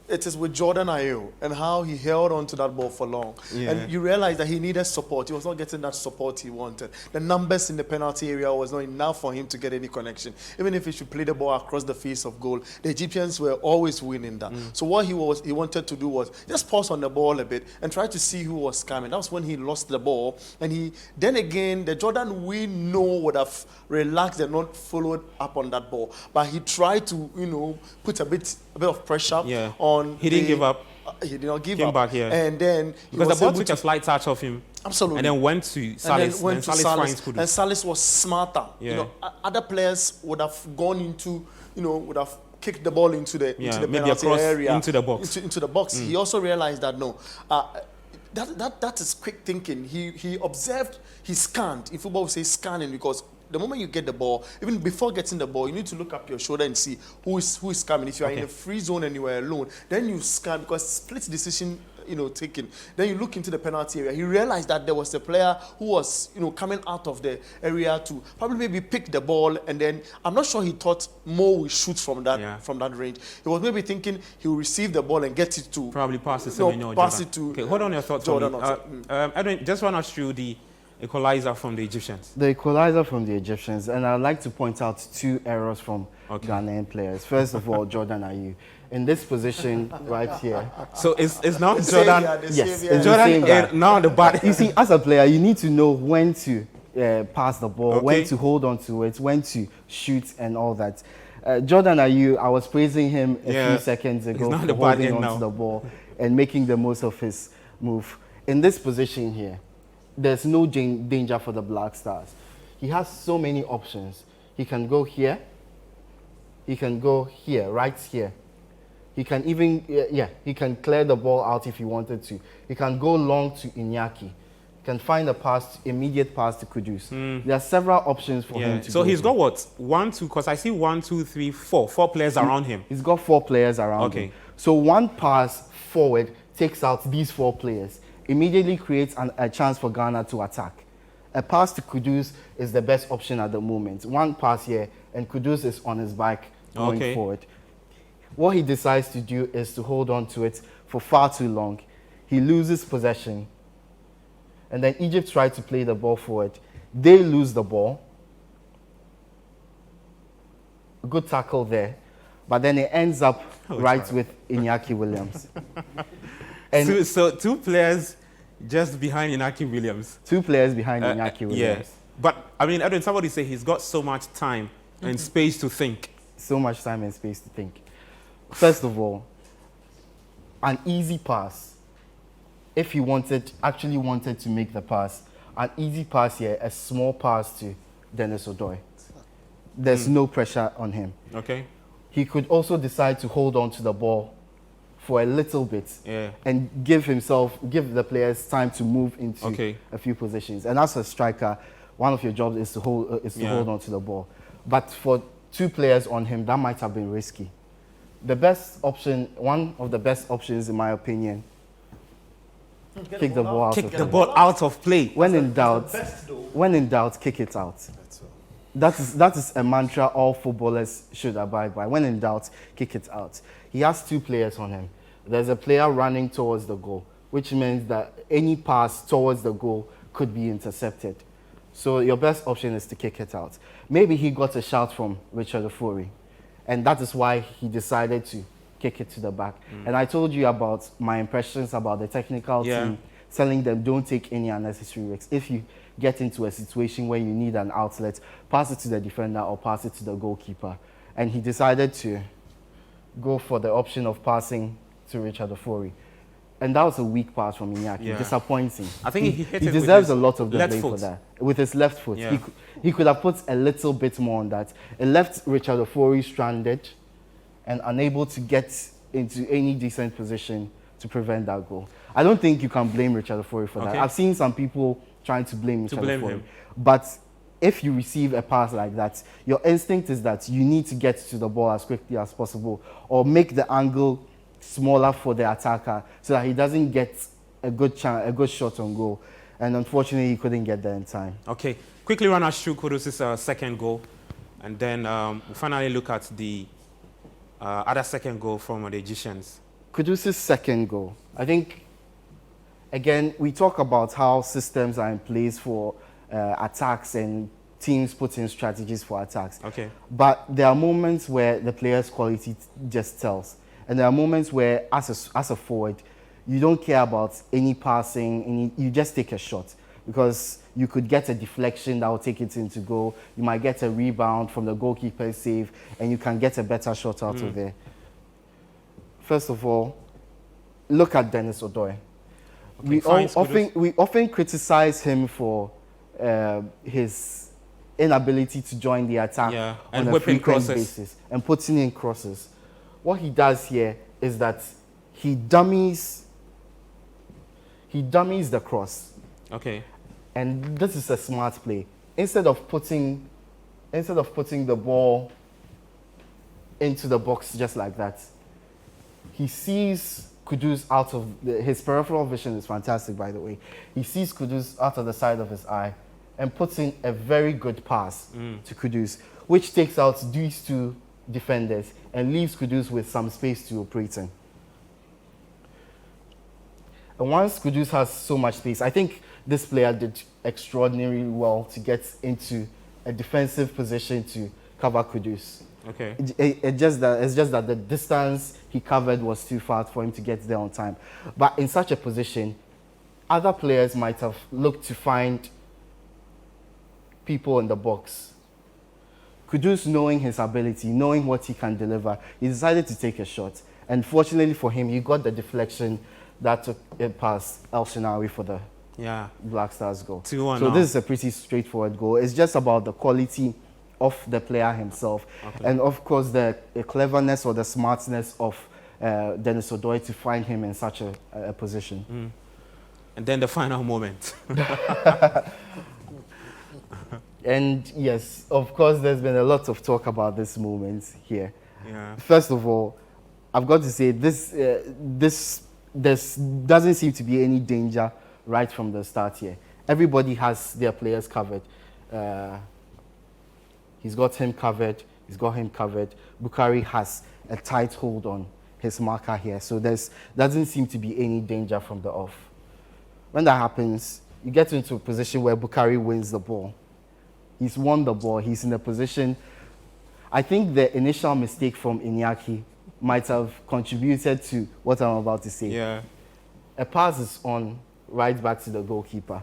It is with Jordan Ayew and how he held on to that ball for long. Yeah. And you realize that he needed support. He was not getting that support he wanted. The numbers in the penalty area was not enough for him to get any connection. Even if he should play the ball across the face of goal, the Egyptians were always winning that. So what he wanted to do was just pause on the ball a bit and try to see who was coming. That was when he lost the ball. And then again, the Jordan we know would have relaxed and not followed up on that ball. But he tried to, put a bit of pressure on. He didn't give up. He did not give Came up. back here. And then because the ball took a slight touch off him. Absolutely. And then went to Salis. And Salis and Salis was smarter. Yeah. Other players would have gone into, would have kicked the ball into the penalty area. Into the box. Into the box. He also realized that no. That is quick thinking. He observed, he scanned. In football we say scanning, because the moment you get the ball, even before getting the ball, you need to look up your shoulder and see who is coming. If you are in a free zone and you are alone, then you scan, because split decision, taken. Then you look into the penalty area. He realized that there was a player who was, coming out of the area to probably maybe pick the ball, and then I'm not sure he thought Mo will shoot from that range. He was maybe thinking he will receive the ball and get it to probably pass it to Hold on your thoughts. Jordan. Edwin, just run us through the equalizer from the Egyptians? The equalizer from the Egyptians, and I'd like to point out 2 errors from Ghanaian players. First of all, Jordan Ayew. In this position right here. So it's not Jordan. Yes, it's Jordan now the bad. You see, as a player, you need to know when to pass the ball, when to hold on to it, when to shoot, and all that. Jordan Ayew, I was praising him a few seconds ago for holding on to the ball and making the most of his move. In this position here, there's no danger for the Black Stars. He has so many options. He can go here. He can go here, right here. He can even, he can clear the ball out if he wanted to. He can go long to Iñaki. He can find a immediate pass to Kudus. There are several options for him to So he's got what? 1, 2, because I see 1, 2, 3, 4. 4 players around him. He's got 4 players around him. So one pass forward takes out these 4 players, immediately creates a chance for Ghana to attack. A pass to Kudus is the best option at the moment. One pass here, and Kudus is on his bike going forward. What he decides to do is to hold on to it for far too long. He loses possession. And then Egypt try to play the ball forward. They lose the ball. A good tackle there. But then it ends up with Iñaki Williams. And so 2 players just behind Iñaki Williams. 2 players behind Iñaki Williams. Yeah. But, I mean, Edwin, somebody say he's got so much time and space to think. So much time and space to think. First of all, an easy pass. If he actually wanted to make the pass, an easy pass here, a small pass to Dennis Odoi. There's no pressure on him. Okay. He could also decide to hold on to the ball for a little bit and give the players time to move into a few positions. And as a striker, one of your jobs is to hold on to the ball. But for 2 players on him, that might have been risky. The best option, one of the best options in my opinion, kick the ball out of play. When in doubt, kick it out. That is a mantra all footballers should abide by. When in doubt, kick it out. He has 2 players on him. There's a player running towards the goal, which means that any pass towards the goal could be intercepted. So your best option is to kick it out. Maybe he got a shout from Richard Ofori, and that is why he decided to kick it to the back. And I told you about my impressions about the technical team, telling them don't take any unnecessary risks. If you get into a situation where you need an outlet, pass it to the defender or pass it to the goalkeeper. And he decided to go for the option of passing to Richard Ofori. And that was a weak pass from Iñaki, disappointing. I think he hit it deserves with a lot of the blame for that. With his left foot. He could have put a little bit more on that. It left Richard Ofori stranded and unable to get into any decent position to prevent that goal. I don't think you can blame Richard Ofori for that. I've seen some people trying to blame Richard Ofori. But if you receive a pass like that, your instinct is that you need to get to the ball as quickly as possible or make the angle smaller for the attacker so that he doesn't get a good shot on goal. And unfortunately, he couldn't get there in time. Okay, quickly run us through Kudus' second goal, and then we'll finally look at the other second goal from the Egyptians. Kudus' second goal. I think, again, we talk about how systems are in place for attacks and teams put in strategies for attacks. But there are moments where the player's quality just tells. And there are moments where, as a forward, you don't care about any passing, you just take a shot. Because you could get a deflection that will take it into goal. You might get a rebound from the goalkeeper's save, and you can get a better shot out of there. First of all, look at Dennis Odoi. We often criticize him for his inability to join the attack on a frequent basis and putting in crosses. What he does here is that he dummies the cross. And this is a smart play. Instead of putting the ball into the box just like that, he sees Kudus out of his peripheral vision is fantastic, by the way. He sees Kudus out of the side of his eye and puts in a very good pass to Kudus, which takes out these 2 defenders and leaves Kudus with some space to operate in. And once Kudus has so much space, I think this player did extraordinarily well to get into a defensive position to cover Kudus. Okay. It's just that the distance he covered was too far for him to get there on time. But in such a position, other players might have looked to find people in the box. Kudus, knowing his ability, knowing what he can deliver, he decided to take a shot. And fortunately for him, he got the deflection that took it past El Shenawi for the Black Stars goal. 2-1 so now. this is a pretty straightforward goal. It's just about the quality of the player himself. Okay. And of course, the cleverness or the smartness of Dennis Odoi to find him in such a position. Mm. And then the final moment. And yes, of course, there's been a lot of talk about this moment here. Yeah. First of all, I've got to say this doesn't seem to be any danger right from the start here. Everybody has their players covered. He's got him covered. He's got him covered. Bukari has a tight hold on his marker here, so doesn't seem to be any danger from the off. When that happens, you get into a position where Bukari wins the ball. He's won the ball. He's in a position. I think the initial mistake from Iñaki might have contributed to what I'm about to say. Yeah. A pass is on right back to the goalkeeper.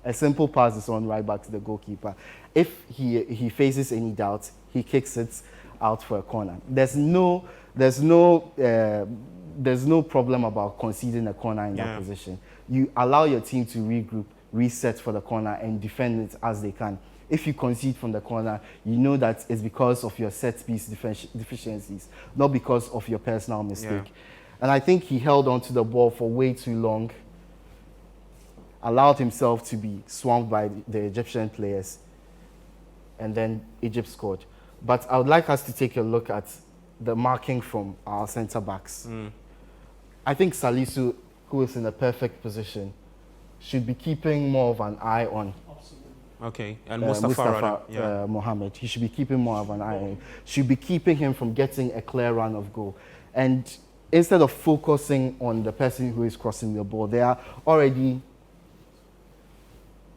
A simple pass is on right back to the goalkeeper. If he faces any doubt, he kicks it out for a corner. There's no problem about conceding a corner in that position. You allow your team to regroup, reset for the corner, and defend it as they can. If you concede from the corner, you know that it's because of your set-piece deficiencies, not because of your personal mistake. Yeah. And I think he held on to the ball for way too long, allowed himself to be swamped by the Egyptian players, and then Egypt scored. But I would like us to take a look at the marking from our centre-backs. Mm. I think Salisu, who is in a perfect position, should be keeping more of an eye on Okay, and Mustafa Mohammed. He should be keeping more of an eye on him. Should be keeping him from getting a clear run of goal. And instead of focusing on the person who is crossing the ball, there are already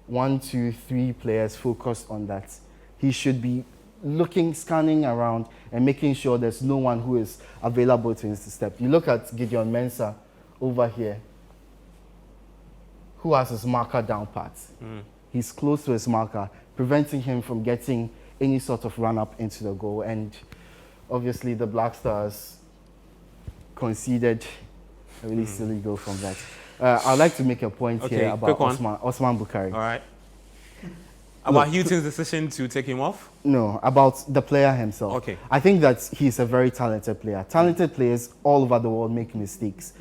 1, 2, 3 players focused on that. He should be looking, scanning around and making sure there's no one who is available to intercept. You look at Gideon Mensah over here, who has his marker down pat. Mm. He's close to his marker, preventing him from getting any sort of run-up into the goal. And obviously the Black Stars conceded a really silly goal from that. I'd like to make a point here about Osman Bukari. All right. About Houghton's decision to take him off? No, about the player himself. Okay. I think that he's a very talented player. Talented players all over the world make mistakes.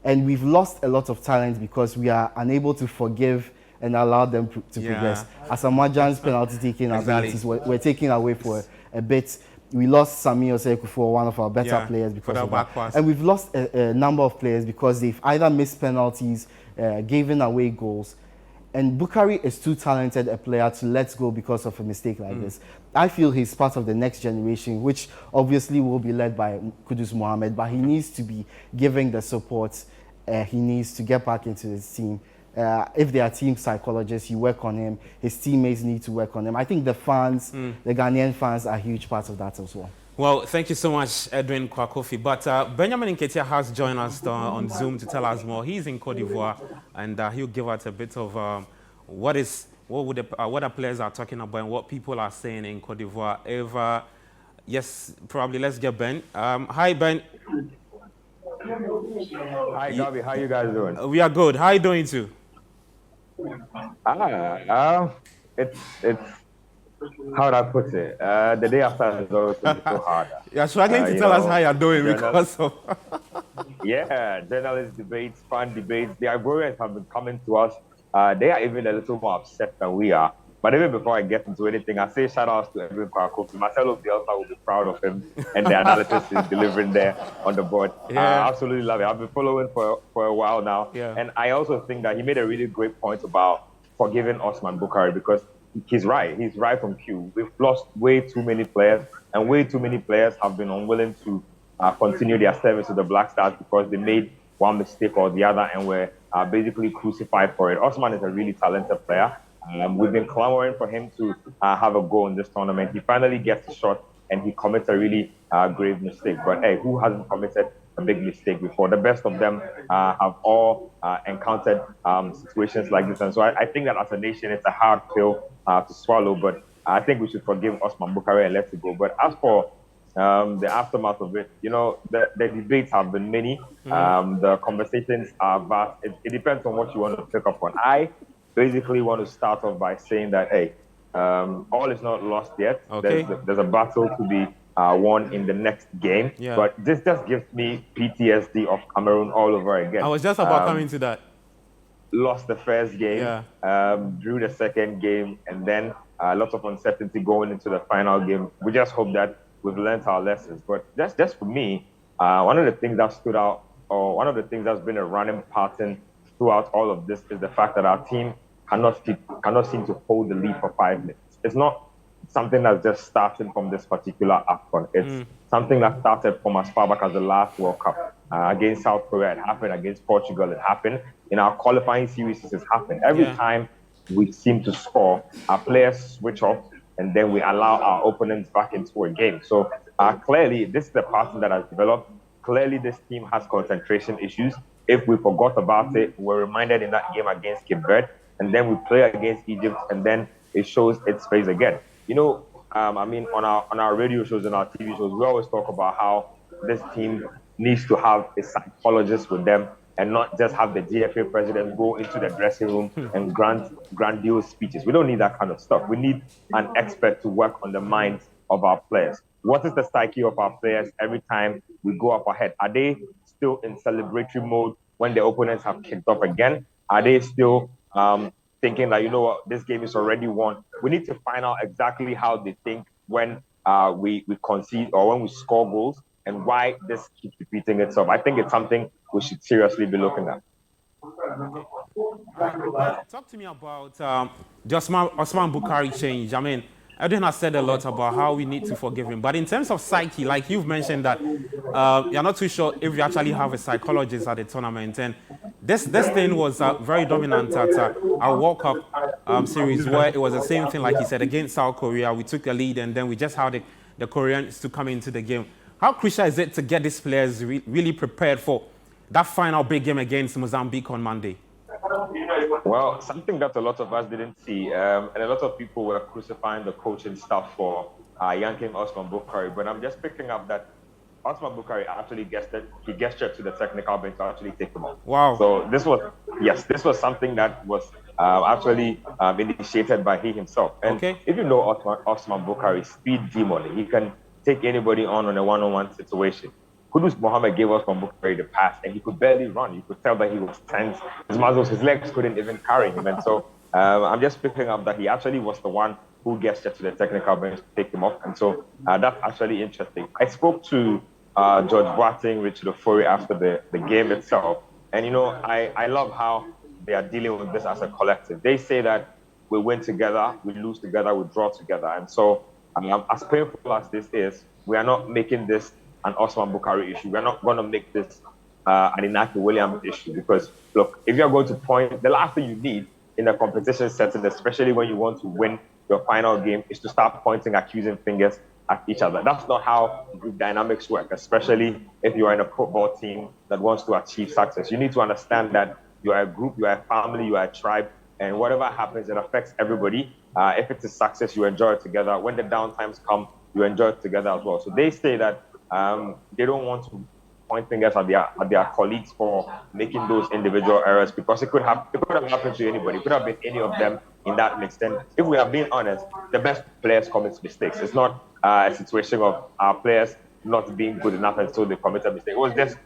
And we've lost a lot of talent because we are unable to forgive and allow them to progress. Asamoah's penalty taking abilities were taken away for a bit. We lost Sami Oseku for one of our better players because of that. And we've lost a number of players because they've either missed penalties, given away goals. And Bukari is too talented a player to let go because of a mistake like this. I feel he's part of the next generation, which obviously will be led by Kudus Mohammed, but he needs to be giving the support he needs to get back into his team. If there are team psychologists, you work on him. His teammates need to work on him. I think the fans, the Ghanaian fans, are a huge part of that as well. Well, thank you so much, Edwin Kwakofi. But Benjamin Nketiah has joined us on Zoom to tell us more. He's in Cote d'Ivoire, and he'll give us a bit of what the players are talking about and what people are saying in Cote d'Ivoire. Yes, probably let's get Ben. Hi, Ben. Hi, Gabi. How you guys doing? We are good. How are you doing too? It's how would I put it? The day after is always so hard. You're struggling to tell us how you're doing because of... Yeah, journalist debates, fan debates. The Ivorians have been coming to us. They are even a little more upset than we are. But even before I get into anything, I say shout outs to Edwin Kwakofi. Marcelo Bielsa will be proud of him and the analysis he's delivering there on the board. I absolutely love it. I've been following for a while now. Yeah. And I also think that he made a really great point about forgiving Osman Bukari because he's right. He's right from Q. We've lost way too many players, and way too many players have been unwilling to continue their service to the Black Stars because they made one mistake or the other and were basically crucified for it. Osman is a really talented player. We've been clamoring for him to have a goal in this tournament. He finally gets a shot and he commits a really grave mistake. But hey, who hasn't committed a big mistake before? The best of them have all encountered situations like this. And so I think that as a nation, it's a hard pill to swallow. But I think we should forgive Osman Bukhari and let it go. But as for the aftermath of it, the debates have been many. The conversations are vast. It depends on what you want to pick up on. I basically want to start off by saying that, hey, all is not lost yet. Okay. There's a battle to be won in the next game. Yeah. But this just gives me PTSD of Cameroon all over again. I was just about coming to that. Lost the first game, drew the second game, and then lots of uncertainty going into the final game. We just hope that we've learned our lessons. But just for me, one of the things that stood out, or one of the things that's been a running pattern throughout all of this, is the fact that our team cannot seem to hold the lead for 5 minutes. It's not something that's just starting from this particular AFCON. It's something that started from as far back as the last World Cup. Against South Korea, it happened. Against Portugal, it happened. In our qualifying series, it's happened. Every time we seem to score, our players switch off, and then we allow our opponents back into a game. So clearly, this is the pattern that has developed. Clearly, this team has concentration issues. If we forgot about it, we're reminded in that game against Cape Verde, and then we play against Egypt, and then it shows its face again. On our radio shows and our TV shows, we always talk about how this team needs to have a psychologist with them and not just have the GFA president go into the dressing room and grant grandiose speeches. We don't need that kind of stuff. We need an expert to work on the minds of our players. What is the psyche of our players every time we go up ahead? Are they still in celebratory mode when the opponents have kicked off again? Are they still thinking that, this game is already won? We need to find out exactly how they think when we concede or when we score goals, and why this keeps repeating itself. I think it's something we should seriously be looking at. Talk to me about the Osman Bukhari change. I mean, Edwin has said a lot about how we need to forgive him. But in terms of psyche, like you've mentioned that you're not too sure if we actually have a psychologist at the tournament. And this thing was very dominant at our World Cup series, where it was the same thing, like he said, against South Korea. We took the lead, and then we just had the Koreans to come into the game. How crucial is it to get these players really prepared for that final big game against Mozambique on Monday? Well, something that a lot of us didn't see, and a lot of people were crucifying the coaching staff for yanking Osman Bukhari, but I'm just picking up that Osman Bukhari actually gestured to the technical bench to actually take him off. Wow. So this was something that was actually initiated by he himself. And if you know Osman Bukhari, speed demon, he can take anybody on a one-on-one situation. Kudus Mohammed gave Osman Bukhari the pass, and he could barely run. You could tell that he was tense. His legs couldn't even carry him. And so I'm just picking up that he actually was the one who gestured to the technical bench to take him off. And so that's actually interesting. I spoke to George Boateng, Richard Ofori after the game itself. And, I love how they are dealing with this as a collective. They say that we win together, we lose together, we draw together. And so as painful as this is, we are not making this an Osman Bukhari issue. We're not going to make this an Inaki Williams issue, because, look, if you're going to point, the last thing you need in a competition setting, especially when you want to win your final game, is to start pointing accusing fingers at each other. That's not how group dynamics work, especially if you are in a football team that wants to achieve success. You need to understand that you are a group, you are a family, you are a tribe, and whatever happens, it affects everybody. If it's a success, you enjoy it together. When the downtimes come, you enjoy it together as well. So they say that they don't want to point fingers at their colleagues for making those individual errors, because it could have happened to anybody. It could have been any of them in that mix. And if we are being honest, the best players commit mistakes. It's not a situation of our players not being good enough, and so they commit a mistake. It was just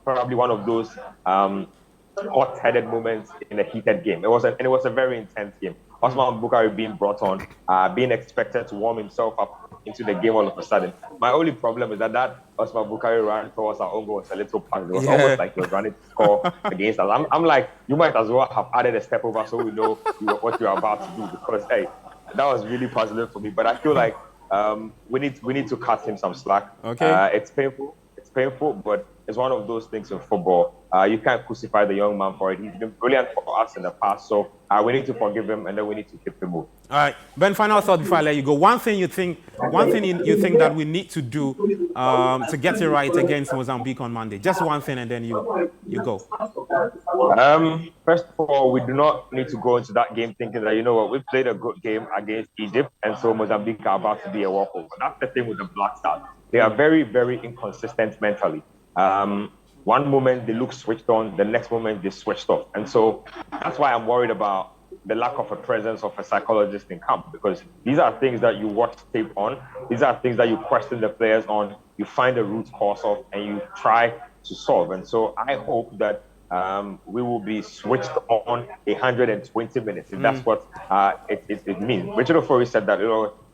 probably one of those hot-headed moments in a heated game. It was a very intense game. Osman Bukhari being brought on, being expected to warm himself up into the game all of a sudden. My only problem is that Osman Bukhari ran towards our own goal was a little pass. It was almost like he was running to score against us. I'm like, you might as well have added a step over so we know what you're about to do, because, hey, that was really puzzling for me. But I feel like we need to cut him some slack. Okay. It's painful. It's painful, but it's one of those things in football. You can't crucify the young man for it. He's been brilliant for us in the past, so we need to forgive him, and then we need to keep him moving. All right, Ben. Final thought before I let you go. One thing you think that we need to do to get it right against Mozambique on Monday. Just one thing, and then you go. First of all, we do not need to go into that game thinking that, you know what, we played a good game against Egypt, and so Mozambique are about to be a walkover. That's the thing with the Black Stars. They are very, very inconsistent mentally. One moment they look switched on, the next moment they switched off. And so that's why I'm worried about the lack of a presence of a psychologist in camp, because these are things that you watch tape on. These are things that you question the players on, you find the root cause of, and you try to solve. And so I hope that we will be switched on 120 minutes, if that's what it means. Richard Ofori said that,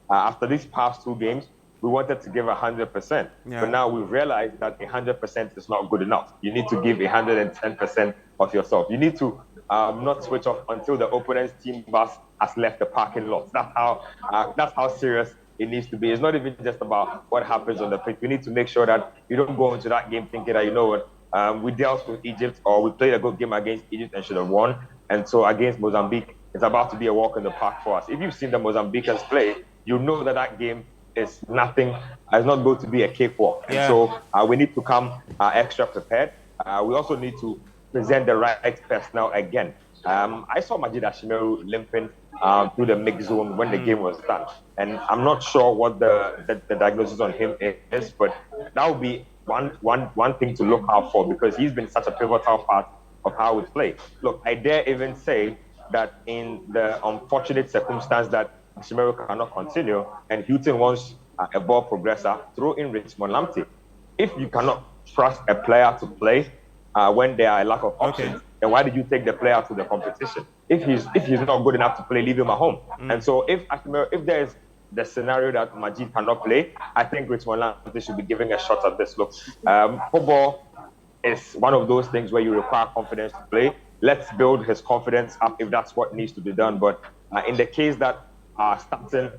after these past two games, we wanted to give 100%. But now we realize that 100% is not good enough. You need to give 110% of yourself. You need to not switch off until the opponent's team bus has left the parking lot. That's how serious it needs to be. It's not even just about what happens on the pitch. We need to make sure that you don't go into that game thinking that, you know what, we dealt with Egypt, or we played a good game against Egypt and should have won. And so against Mozambique, it's about to be a walk in the park for us. If you've seen the Mozambicans play, you know that that game is nothing. It's not going to be a cakewalk. And so we need to come extra prepared. We also need to present the right personnel again. I saw Majid Ashimeru limping through the mix zone when the game was done. And I'm not sure what the diagnosis on him is, but that would be one thing to look out for, because he's been such a pivotal part of how we play. Look, I dare even say that in the unfortunate circumstance that Ashimeru cannot continue and Houghton wants a ball progressor, throw in Richmond Lamptey. If you cannot trust a player to play when there are a lack of options, then why did you take the player to the competition? If he's not good enough to play, leave him at home. And so if there's the scenario that Majid cannot play, I think Richmond Lamptey should be giving a shot at this. Look, football is one of those things where you require confidence to play. Let's build his confidence up if that's what needs to be done. But in the case that starting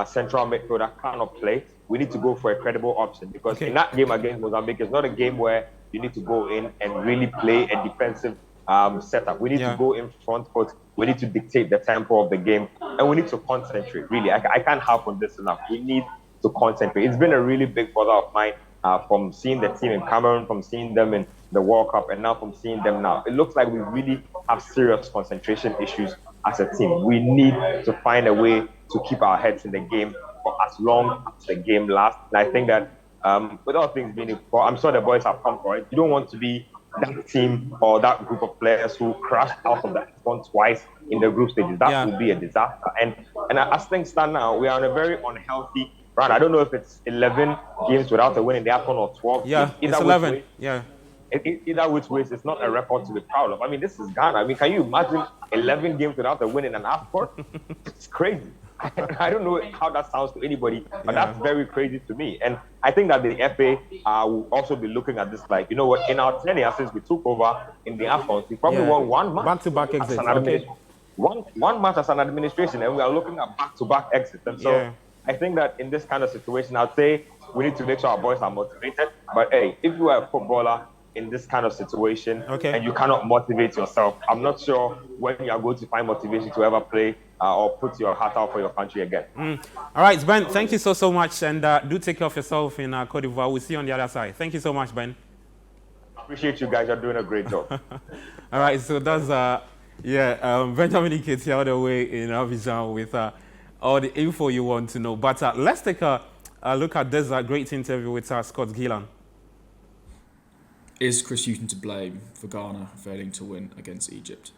central midfielder cannot play, we need to go for a credible option, because in that game against Mozambique, it's not a game where you need to go in and really play a defensive setup. We need to go in front foot. We need to dictate the tempo of the game, and we need to concentrate. Really, I can't harp on this enough. We need to concentrate. It's been a really big bother of mine from seeing the team in Cameroon, from seeing them in the World Cup, and now from seeing them now. It looks like we really have serious concentration issues as a team. We need to find a way to keep our heads in the game for as long as the game lasts. And I think that with all things being equal, I'm sure the boys have come for it. You don't want to be that team or that group of players who crashed out of the AFCON twice in the group stages. That would be a disaster. And as things stand now, we are on a very unhealthy run. I don't know if it's 11 games without a win in the AFCON or 12. Yeah, it's 11. Either which way, it's not a record to be proud of. I mean, this is Ghana. I mean, can you imagine 11 games without a win in an AFCON? It's crazy. I don't know how that sounds to anybody, but that's very crazy to me. And I think that the FA will also be looking at this like, you know what, in our tenure since we took over in the AFCON, we probably won one match. Back-to-back exits. One match as an administration, and we are looking at back-to-back exits. And so I think that in this kind of situation, I'd say we need to make sure our boys are motivated. But hey, if you are a footballer in this kind of situation and you cannot motivate yourself, I'm not sure when you are going to find motivation to ever play or put your heart out for your country again. All right, Ben, thank you so much, and do take care of yourself in Cote d'Ivoire. We'll see you on the other side. Thank you so much, Ben. I appreciate you guys. You're doing a great job. All right, so that's Benjamin Iketi all the way in Abidjan with all the info you want to know. But let's take a look at this great interview with Scott Gillan. Is Chris Hughton to blame for Ghana failing to win against Egypt?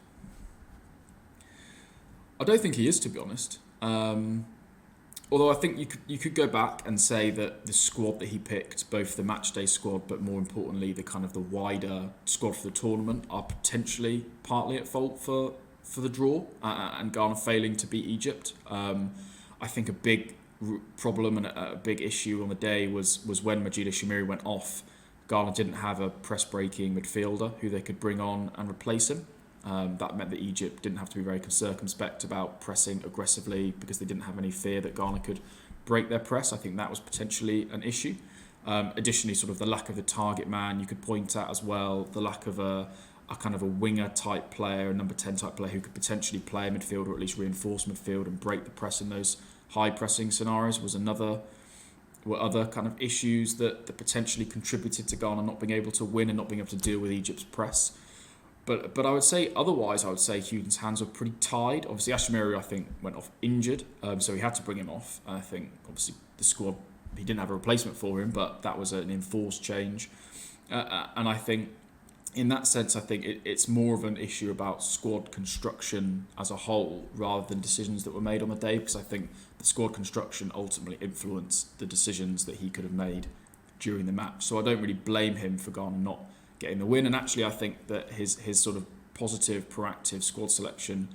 I don't think he is, to be honest. Although I think you could go back and say that the squad that he picked, both the matchday squad, but more importantly the kind of the wider squad for the tournament, are potentially partly at fault for the draw and Ghana failing to beat Egypt. I think a big problem and a big issue on the day was when Majid Ashimeru went off. Ghana didn't have a press-breaking midfielder who they could bring on and replace him. That meant that Egypt didn't have to be very circumspect about pressing aggressively because they didn't have any fear that Ghana could break their press. I think that was potentially an issue. Additionally, sort of the lack of the target man you could point at as well, the lack of a kind of a winger type player, a number 10 type player who could potentially play midfield or at least reinforce midfield and break the press in those high pressing scenarios were other kind of issues that potentially contributed to Ghana not being able to win and not being able to deal with Egypt's press. But I would say otherwise, I would say Hughton's hands were pretty tied. Obviously, Ashimiri, I think, went off injured, so he had to bring him off. And I think, obviously, the squad, he didn't have a replacement for him, but that was an enforced change. And I think, in that sense, I think it's more of an issue about squad construction as a whole rather than decisions that were made on the day, because I think the squad construction ultimately influenced the decisions that he could have made during the match. So I don't really blame him for Ghana not getting the win. And actually, I think that his sort of positive, proactive squad selection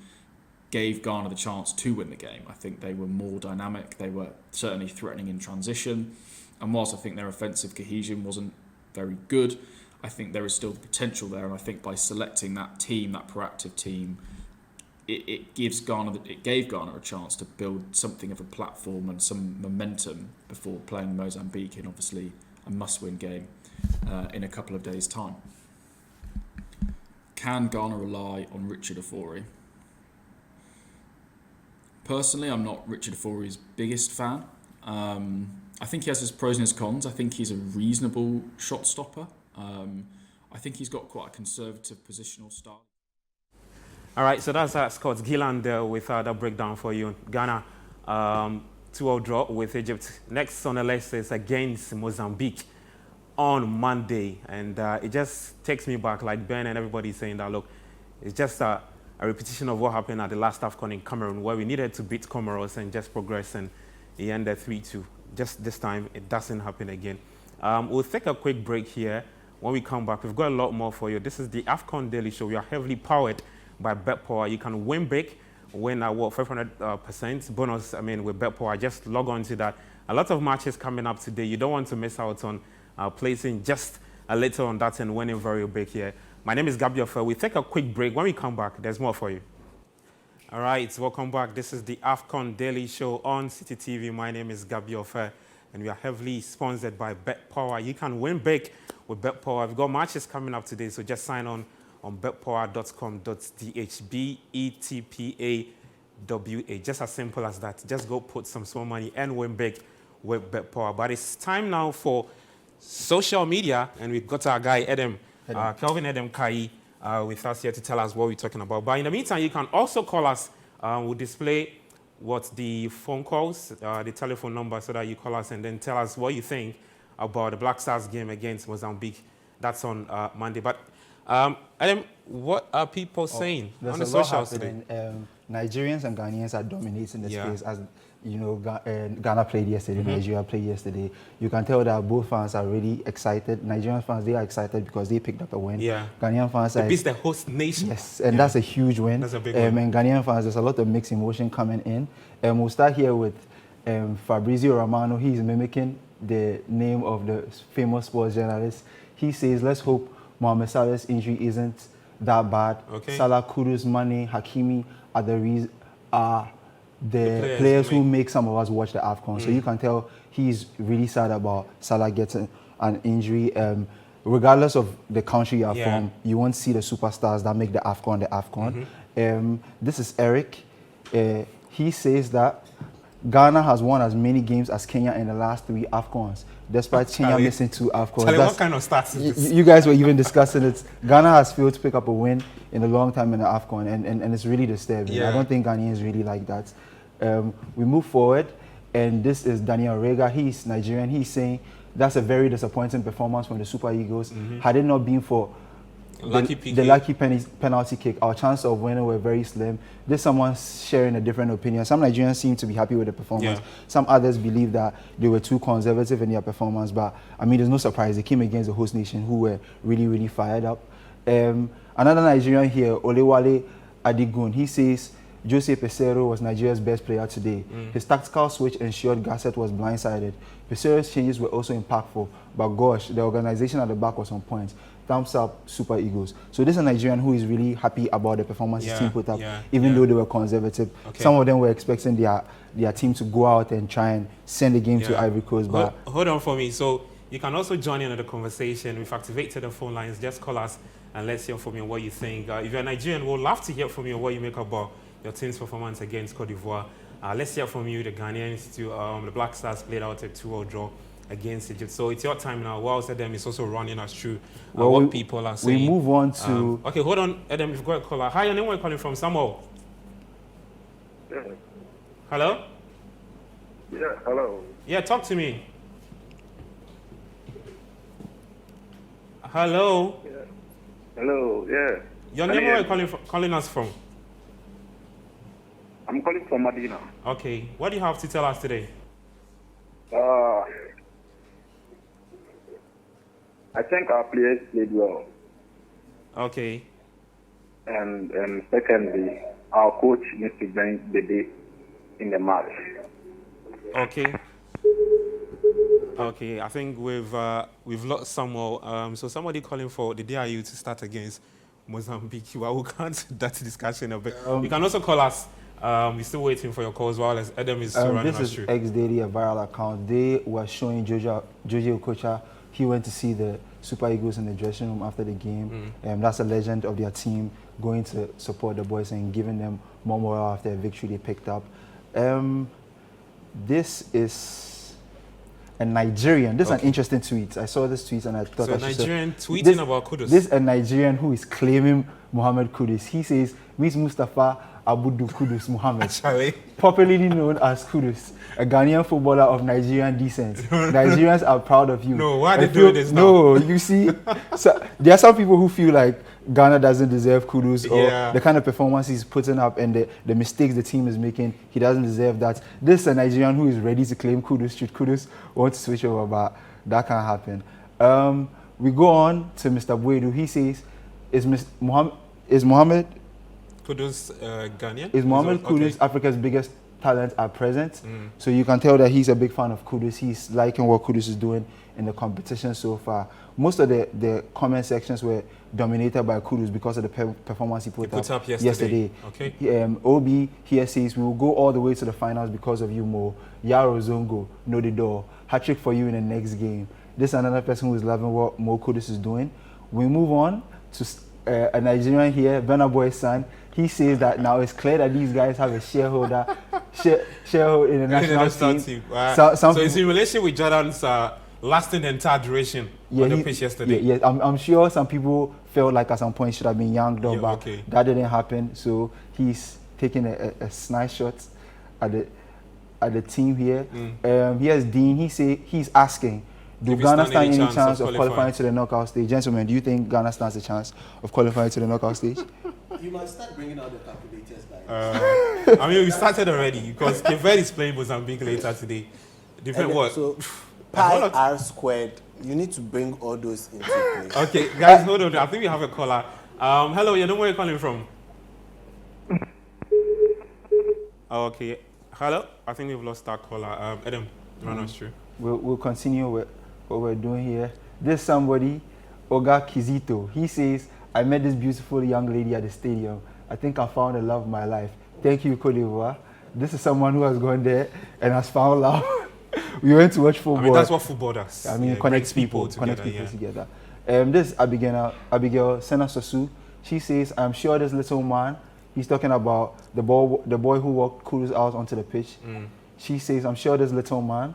gave Ghana the chance to win the game. I think they were more dynamic. They were certainly threatening in transition. And whilst I think their offensive cohesion wasn't very good, I think there is still the potential there, and I think by selecting that team, that proactive team, it gave Ghana a chance to build something of a platform and some momentum before playing Mozambique in obviously a must-win game in a couple of days' time. Can Ghana rely on Richard Ofori? Personally, I'm not Richard Ofori's biggest fan. I think he has his pros and his cons. I think he's a reasonable shot stopper. I think he's got quite a conservative positional style. All right, so that's Scott Gillan there with that breakdown for you. Ghana 2-0 draw with Egypt. Next on the list is against Mozambique on Monday. And it just takes me back, like Ben and everybody saying that, look, it's just a repetition of what happened at the last AFCON in Cameroon, where we needed to beat Comoros and just progress, and it ended 3-2. Just this time, it doesn't happen again. We'll take a quick break here. When we come back, we've got a lot more for you. This is the AFCON Daily Show. We are heavily powered by BetPower. You can win big, win 500% bonus. With BetPower, just log on to that. A lot of matches coming up today. You don't want to miss out on placing just a little on that and winning very big here. My name is Gabriel Fer. We take a quick break. When we come back, there's more for you. All right, welcome back. This is the AFCON Daily Show on Citi TV. My name is Gabriel Fer, and we are heavily sponsored by BetPower. You can win big with BetPower. We've got matches coming up today, so just sign on betpower.com.dh, BETPAWA. Just as simple as that. Just go put some small money and win big with BetPower. But it's time now for social media, and we've got our guy, Kelvin Edem Kai, with us here to tell us what we're talking about. But in the meantime, you can also call us. We'll display the phone calls, the telephone number, so that you call us and then tell us what you think about the Black Stars game against Mozambique. That's on Monday. But Adam, what are people saying on the socials today? Nigerians and Ghanaians are dominating the space. As you know, Ghana played yesterday, Nigeria played yesterday. You can tell that both fans are really excited. Nigerian fans, they are excited because they picked up a win. Ghanaian fans are... It's the host nation. Yes, and that's a huge win. That's a big win. And Ghanaian fans, there's a lot of mixed emotion coming in. We'll start here with Fabrizio Romano. He's mimicking the name of the famous sports journalist. He says, let's hope Mohamed Salah's injury isn't that bad. Salah, Kudus, Mane, Hakimi are the players who make some of us watch the AFCON. So you can tell he's really sad about Salah getting an injury. Regardless of the country you're from, you won't see the superstars that make the AFCON. This is Eric. He says that Ghana has won as many games as Kenya in the last 3 AFCONs, despite Kenya missing 2 AFCONs. Charlie, what kind of stats is this? You guys were even discussing it. Ghana has failed to pick up a win in a long time in the AFCON, and it's really disturbing. I don't think Ghanaians really like that. We move forward, and this is Daniel Rega. He's Nigerian. He's saying that's a very disappointing performance from the Super Eagles. Had it not been for the lucky penalty kick, our chances of winning were very slim. There's someone sharing a different opinion. Some Nigerians seem to be happy with the performance. Some others believe that they were too conservative in their performance. But there's no surprise. They came against the host nation, who were really, really fired up. Another Nigerian here, Olewale Adigun, he says Jose Peseiro was Nigeria's best player today. His tactical switch ensured Gasset was blindsided. Peseiro's changes were also impactful, but gosh, the organization at the back was on point. Thumbs up, Super Eagles. So this is a Nigerian who is really happy about the performance his team put up, even though they were conservative. Some of them were expecting their team to go out and try and send the game to Ivory Coast. But hold on for me. So You can also join in on the conversation. We've activated the phone lines. Just call us and let's hear from you what you think. If you're Nigerian, we'll love to hear from you what you make about your team's performance against Cote d'Ivoire. Let's hear from you. The Ghanaians, the Black Stars played out a 2-0 draw against Egypt. So it's your time now. Whilst Adam is also running us through what people are saying. We move on to... okay, hold on, Adam, you've got a caller. Hi, your name, where are you calling from? Samuel? Yeah. Hello? Yeah, hello. Yeah, talk to me. Hello? Yeah. Hello, yeah. Your name, where are you calling us from? I'm calling from Medina. Okay, what do you have to tell us today? I think our players played well. Okay. And secondly, our coach needs to bring the day in the match. Okay. Okay, I think we've lost Samuel. So somebody calling for the DIU to start against Mozambique. Well, we can't that discussion a bit. You can also call us. We're still waiting for your calls while as Adam is running us through. This is X-Daily, a viral account. They were showing Joji Okocha. He went to see the Super Eagles in the dressing room after the game. That's a legend of their team going to support the boys and giving them more morale after a victory they picked up. This is a Nigerian. This is an interesting tweet. I saw this tweet and I thought so I should Nigerian tweeting about Kudus. This is a Nigerian who is claiming Mohamed Kudus. He says, Miss Mustafa Abudu Kudus Mohamed, popularly known as Kudus, a Ghanaian footballer of Nigerian descent. Nigerians are proud of you. No, why are they doing this now? No, you see, so there are some people who feel like Ghana doesn't deserve Kudus or the kind of performance he's putting up and the mistakes the team is making, he doesn't deserve that. This is a Nigerian who is ready to claim Kudus. Should Kudus want to switch over, but that can't happen. We go on to Mr. Buedu. He says, is Mohamed Kudus Ghanaian? Is Mohamed Kudus Africa's biggest talent at present? So you can tell that he's a big fan of Kudus. He's liking what Kudus is doing in the competition so far. Most of the comment sections were dominated by Kudus because of the performance he put up yesterday. Okay. Obi here says, we will go all the way to the finals because of you, Mo. Yaro Zongo, know the door. Hat-trick for you in the next game. This is another person who is loving what Mo Kudus is doing. We move on to a Nigerian here, Benaboy's son. He says that now it's clear that these guys have a shareholder in the national team. Wow. So it's in relation with Jordan's lasting the entire duration on the pitch yesterday. Yeah, I'm sure some people felt like at some point should have been younged up, but that didn't happen. So he's taking a nice shot at the team here. Here's Dean. He's asking, do Ghana stand any chance of qualifying to the knockout stage? Gentlemen, do you think Ghana stands a chance of qualifying to the knockout stage? You must start bringing out the calculators, guys. I mean, we started already because Cape Verde is playing Mozambique later today. Different what? So, pi r squared, you need to bring all those into place. Okay, guys, hold on. I think we have a caller. Hello, you know where you're calling from? Okay. Hello? I think we've lost our caller. Adam, run us through. We'll continue with what we're doing here. There's somebody, Oga Kizito. He says, I met this beautiful young lady at the stadium. I think I found the love of my life. Thank you, Cote d'Ivoire. This is someone who has gone there and has found love. We went to watch football. I mean, that's what football does. I mean, connects people together. This Abigail Senasosu. She says, I'm sure this little man, he's talking about the boy who walked Kudus out onto the pitch. She says, I'm sure this little man,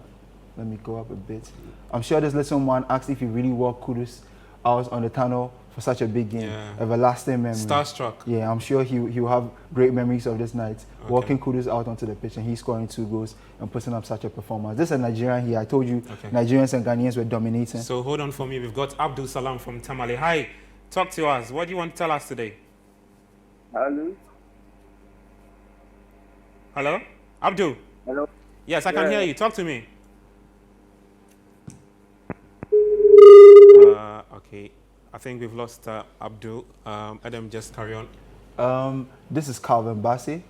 let me go up a bit. I'm sure this little man asked if he really walked Kudus out on the tunnel for such a big game, everlasting memory. Starstruck. Yeah, I'm sure he will have great memories of this night, walking Kudus out onto the pitch and he's scoring 2 goals and putting up such a performance. This is a Nigerian here. I told you Nigerians and Ghanaians were dominating. So hold on for me. We've got Abdul Salam from Tamale. Hi, talk to us. What do you want to tell us today? Hello? Hello? Abdul? Hello? Yes, I can hear you. Talk to me. Okay. I think we've lost Abdul. Adam, just carry on. This is Calvin Bassey.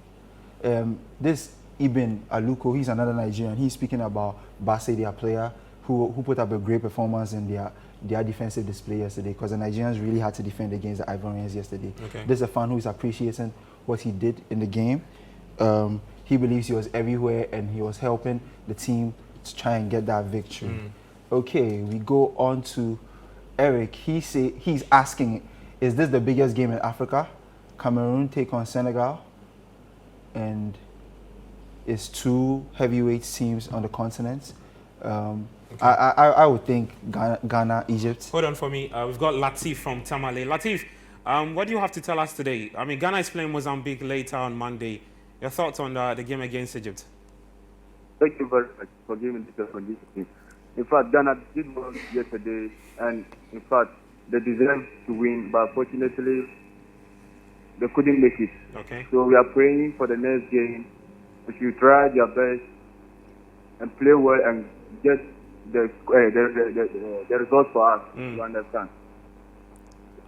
This Ibn Aluko, he's another Nigerian. He's speaking about Bassey, their player, who put up a great performance in their defensive display yesterday because the Nigerians really had to defend against the Ivorians yesterday. This is a fan who is appreciating what he did in the game. He believes he was everywhere and he was helping the team to try and get that victory. Okay, we go on to Eric. He's asking, is this the biggest game in Africa? Cameroon take on Senegal, and it's two heavyweight teams on the continent. Okay. I would think Ghana, Egypt. Hold on for me. We've got Latif from Tamale. Latif, what do you have to tell us today? I mean, Ghana is playing Mozambique later on Monday. Your thoughts on the game against Egypt? Thank you very much for giving this opportunity. In fact, Ghana did well yesterday, and in fact, they deserve to win, but fortunately, they couldn't make it. Okay. So we are praying for the next game. We should try their best and play well and get the results for us. You understand?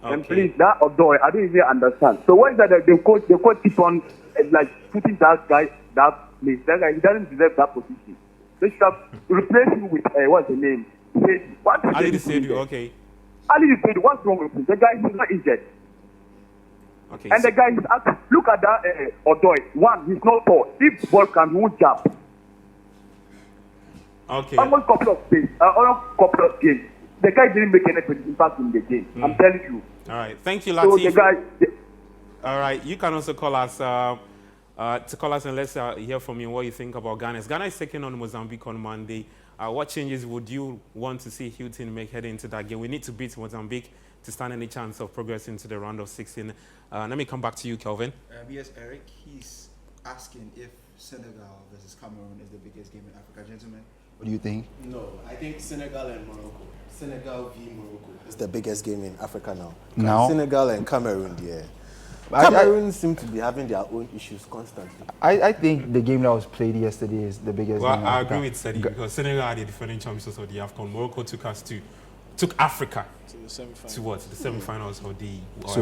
Okay. And please, that Odoi, I don't even understand. So what is that the coach keep on like putting that guy that place? That guy, he doesn't deserve that position. They should have replaced him with what's the name? Ali Seydu, okay. Ali Seydu, what's wrong with him? The guy is not injured. Okay. And the guy is active. Look at that Odoi. One, he's not tall. If the ball comes, he won't jump. Okay. Almost couple of games. The guy didn't make any impact in the game. I'm telling you. All right. Thank you, So Latif. the guy. All right. You can also call us and let's hear from you what you think about Ghana. Ghana is taking on Mozambique on Monday. What changes would you want to see Hilton make heading into that game? We need to beat Mozambique to stand any chance of progressing to the round of 16. Let me come back to you, Kelvin. Yes, Eric. He's asking if Senegal versus Cameroon is the biggest game in Africa. Gentlemen, What do you think? No, I think Senegal and Morocco. Senegal v Morocco is the biggest game in Africa now. Now? Senegal and Cameroon, yeah. I- Cameroon seem to be having their own issues constantly. I think the game that was played yesterday is the biggest Well, game in I Africa. agree with Sadi because Senegal are the defending champions of the AFCON. Morocco took Africa to what? The semi-finals of the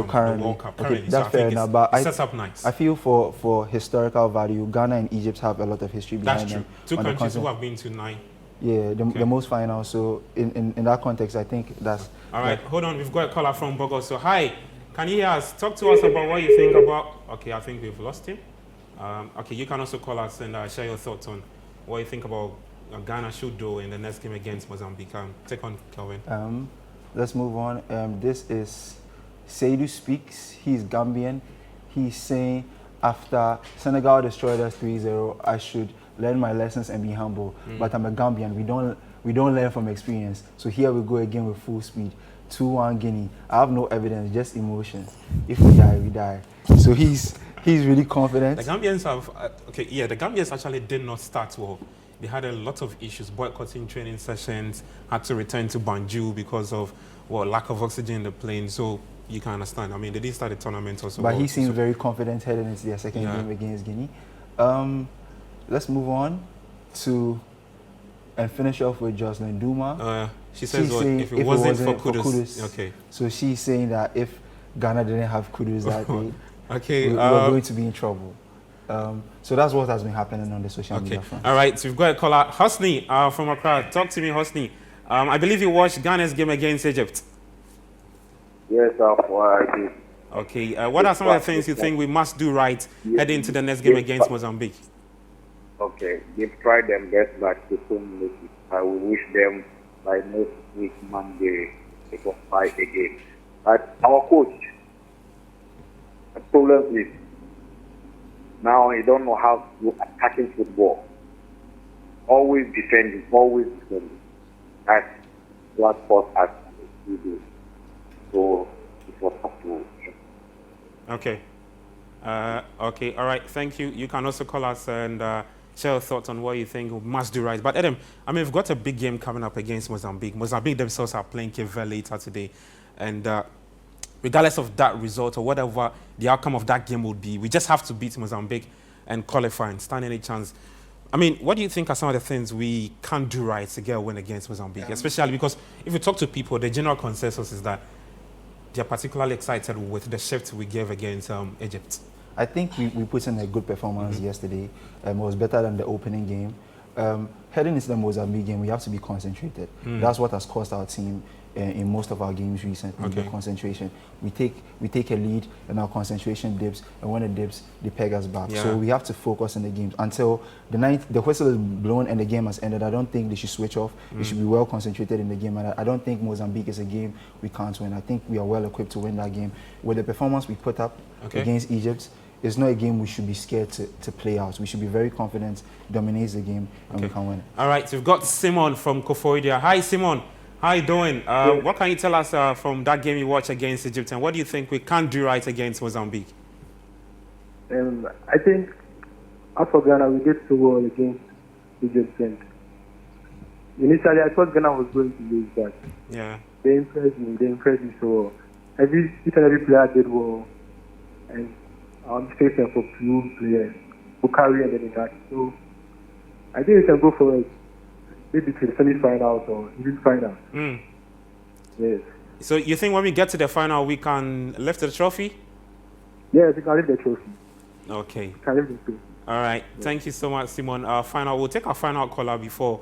Currently, World Cup. okay, Currently. that's I fair think enough. it But sets up nice. I feel for historical value, Ghana and Egypt have a lot of history behind That's true. them. Two on the countries who continent. have been to 9. Yeah, the most finals. So in that context, I think that's. All right, hold on. We've got a caller from Bogor. So hi, can you hear us? Talk to us about what you think about. Okay, I think we've lost him. Okay, you can also call us and share your thoughts on what you think about Ghana should do in the next game against Mozambique. Take on Kelvin. Let's move on. This is Seydou Speaks. He's Gambian. He's saying after Senegal destroyed us 3-0, I should learn my lessons and be humble. But I'm a Gambian. We don't learn from experience. So here we go again with full speed. 2-1 Guinea. I have no evidence, just emotions. If we die, we die. So he's really confident. The Gambians have the Gambians actually did not start well. They had a lot of issues, boycotting training sessions, had to return to Banjul because of lack of oxygen in the plane. So you can understand. I mean, they didn't start the tournament also. But he seems very confident heading into their second game against Guinea. Let's move on to and finish off with Jocelyn Duma. She says if it wasn't for Kudus. Okay. So she's saying that if Ghana didn't have Kudus that day, we're going to be in trouble. So that's what has been happening on the social media front. All right, so we've got a caller, Hosni from Accra. Talk to me, Hosni. I believe you watched Ghana's game against Egypt. Yes, I did. Okay, what are some of the things you think we must do right heading into the next game against Mozambique? Okay, they've tried their best, but they couldn't make it. I will wish them by next week, Monday, they can fight again. But our coach, the problem is now he don't know how to attacking football. Always defending. That's what caused us to do. So it was up to him. Okay. Okay, all right, thank you. You can also call us and share your thoughts on what you think we must do right. But Adam, I mean, we've got a big game coming up against Mozambique. Mozambique themselves are playing Cape Verde later today. And regardless of that result or whatever the outcome of that game would be, we just have to beat Mozambique and qualify and stand any chance. I mean, what do you think are some of the things we can't do right to get a win against Mozambique? Especially because if you talk to people, the general consensus is that they're particularly excited with the shift we gave against Egypt. I think we put in a good performance yesterday. It was better than the opening game. Heading into the Mozambique game, we have to be concentrated. That's what has cost our team in most of our games recently. The concentration, we take a lead and our concentration dips, and when it dips, they peg us back. So we have to focus in the games until the whistle is blown and the game has ended. I don't think they should switch off. They should be well concentrated in the game, and I don't think Mozambique is a game we can't win. I think we are well equipped to win that game. With the performance we put up against Egypt, it's not a game we should be scared to play out. We should be very confident, dominate the game, and we can win it. All right, we've got Simon from Kofoidia. Hi, Simon. How you doing? What can you tell us from that game you watched against Egypt, and what do you think we can do right against Mozambique? I think, as for Ghana, we did so well against Egypt. And initially, I thought Ghana was going to lose, but they impressed me. They impressed me so well. Each and every player did well, and our mistakes were for few players who carry and then impact. So I think we can go for it. Maybe to the semi-finals or even finals. Yes. So you think when we get to the final, we can lift the trophy? Yes, we can lift the trophy. Okay. We can lift the trophy. All right. Thank you so much, Simon. We'll take our final caller before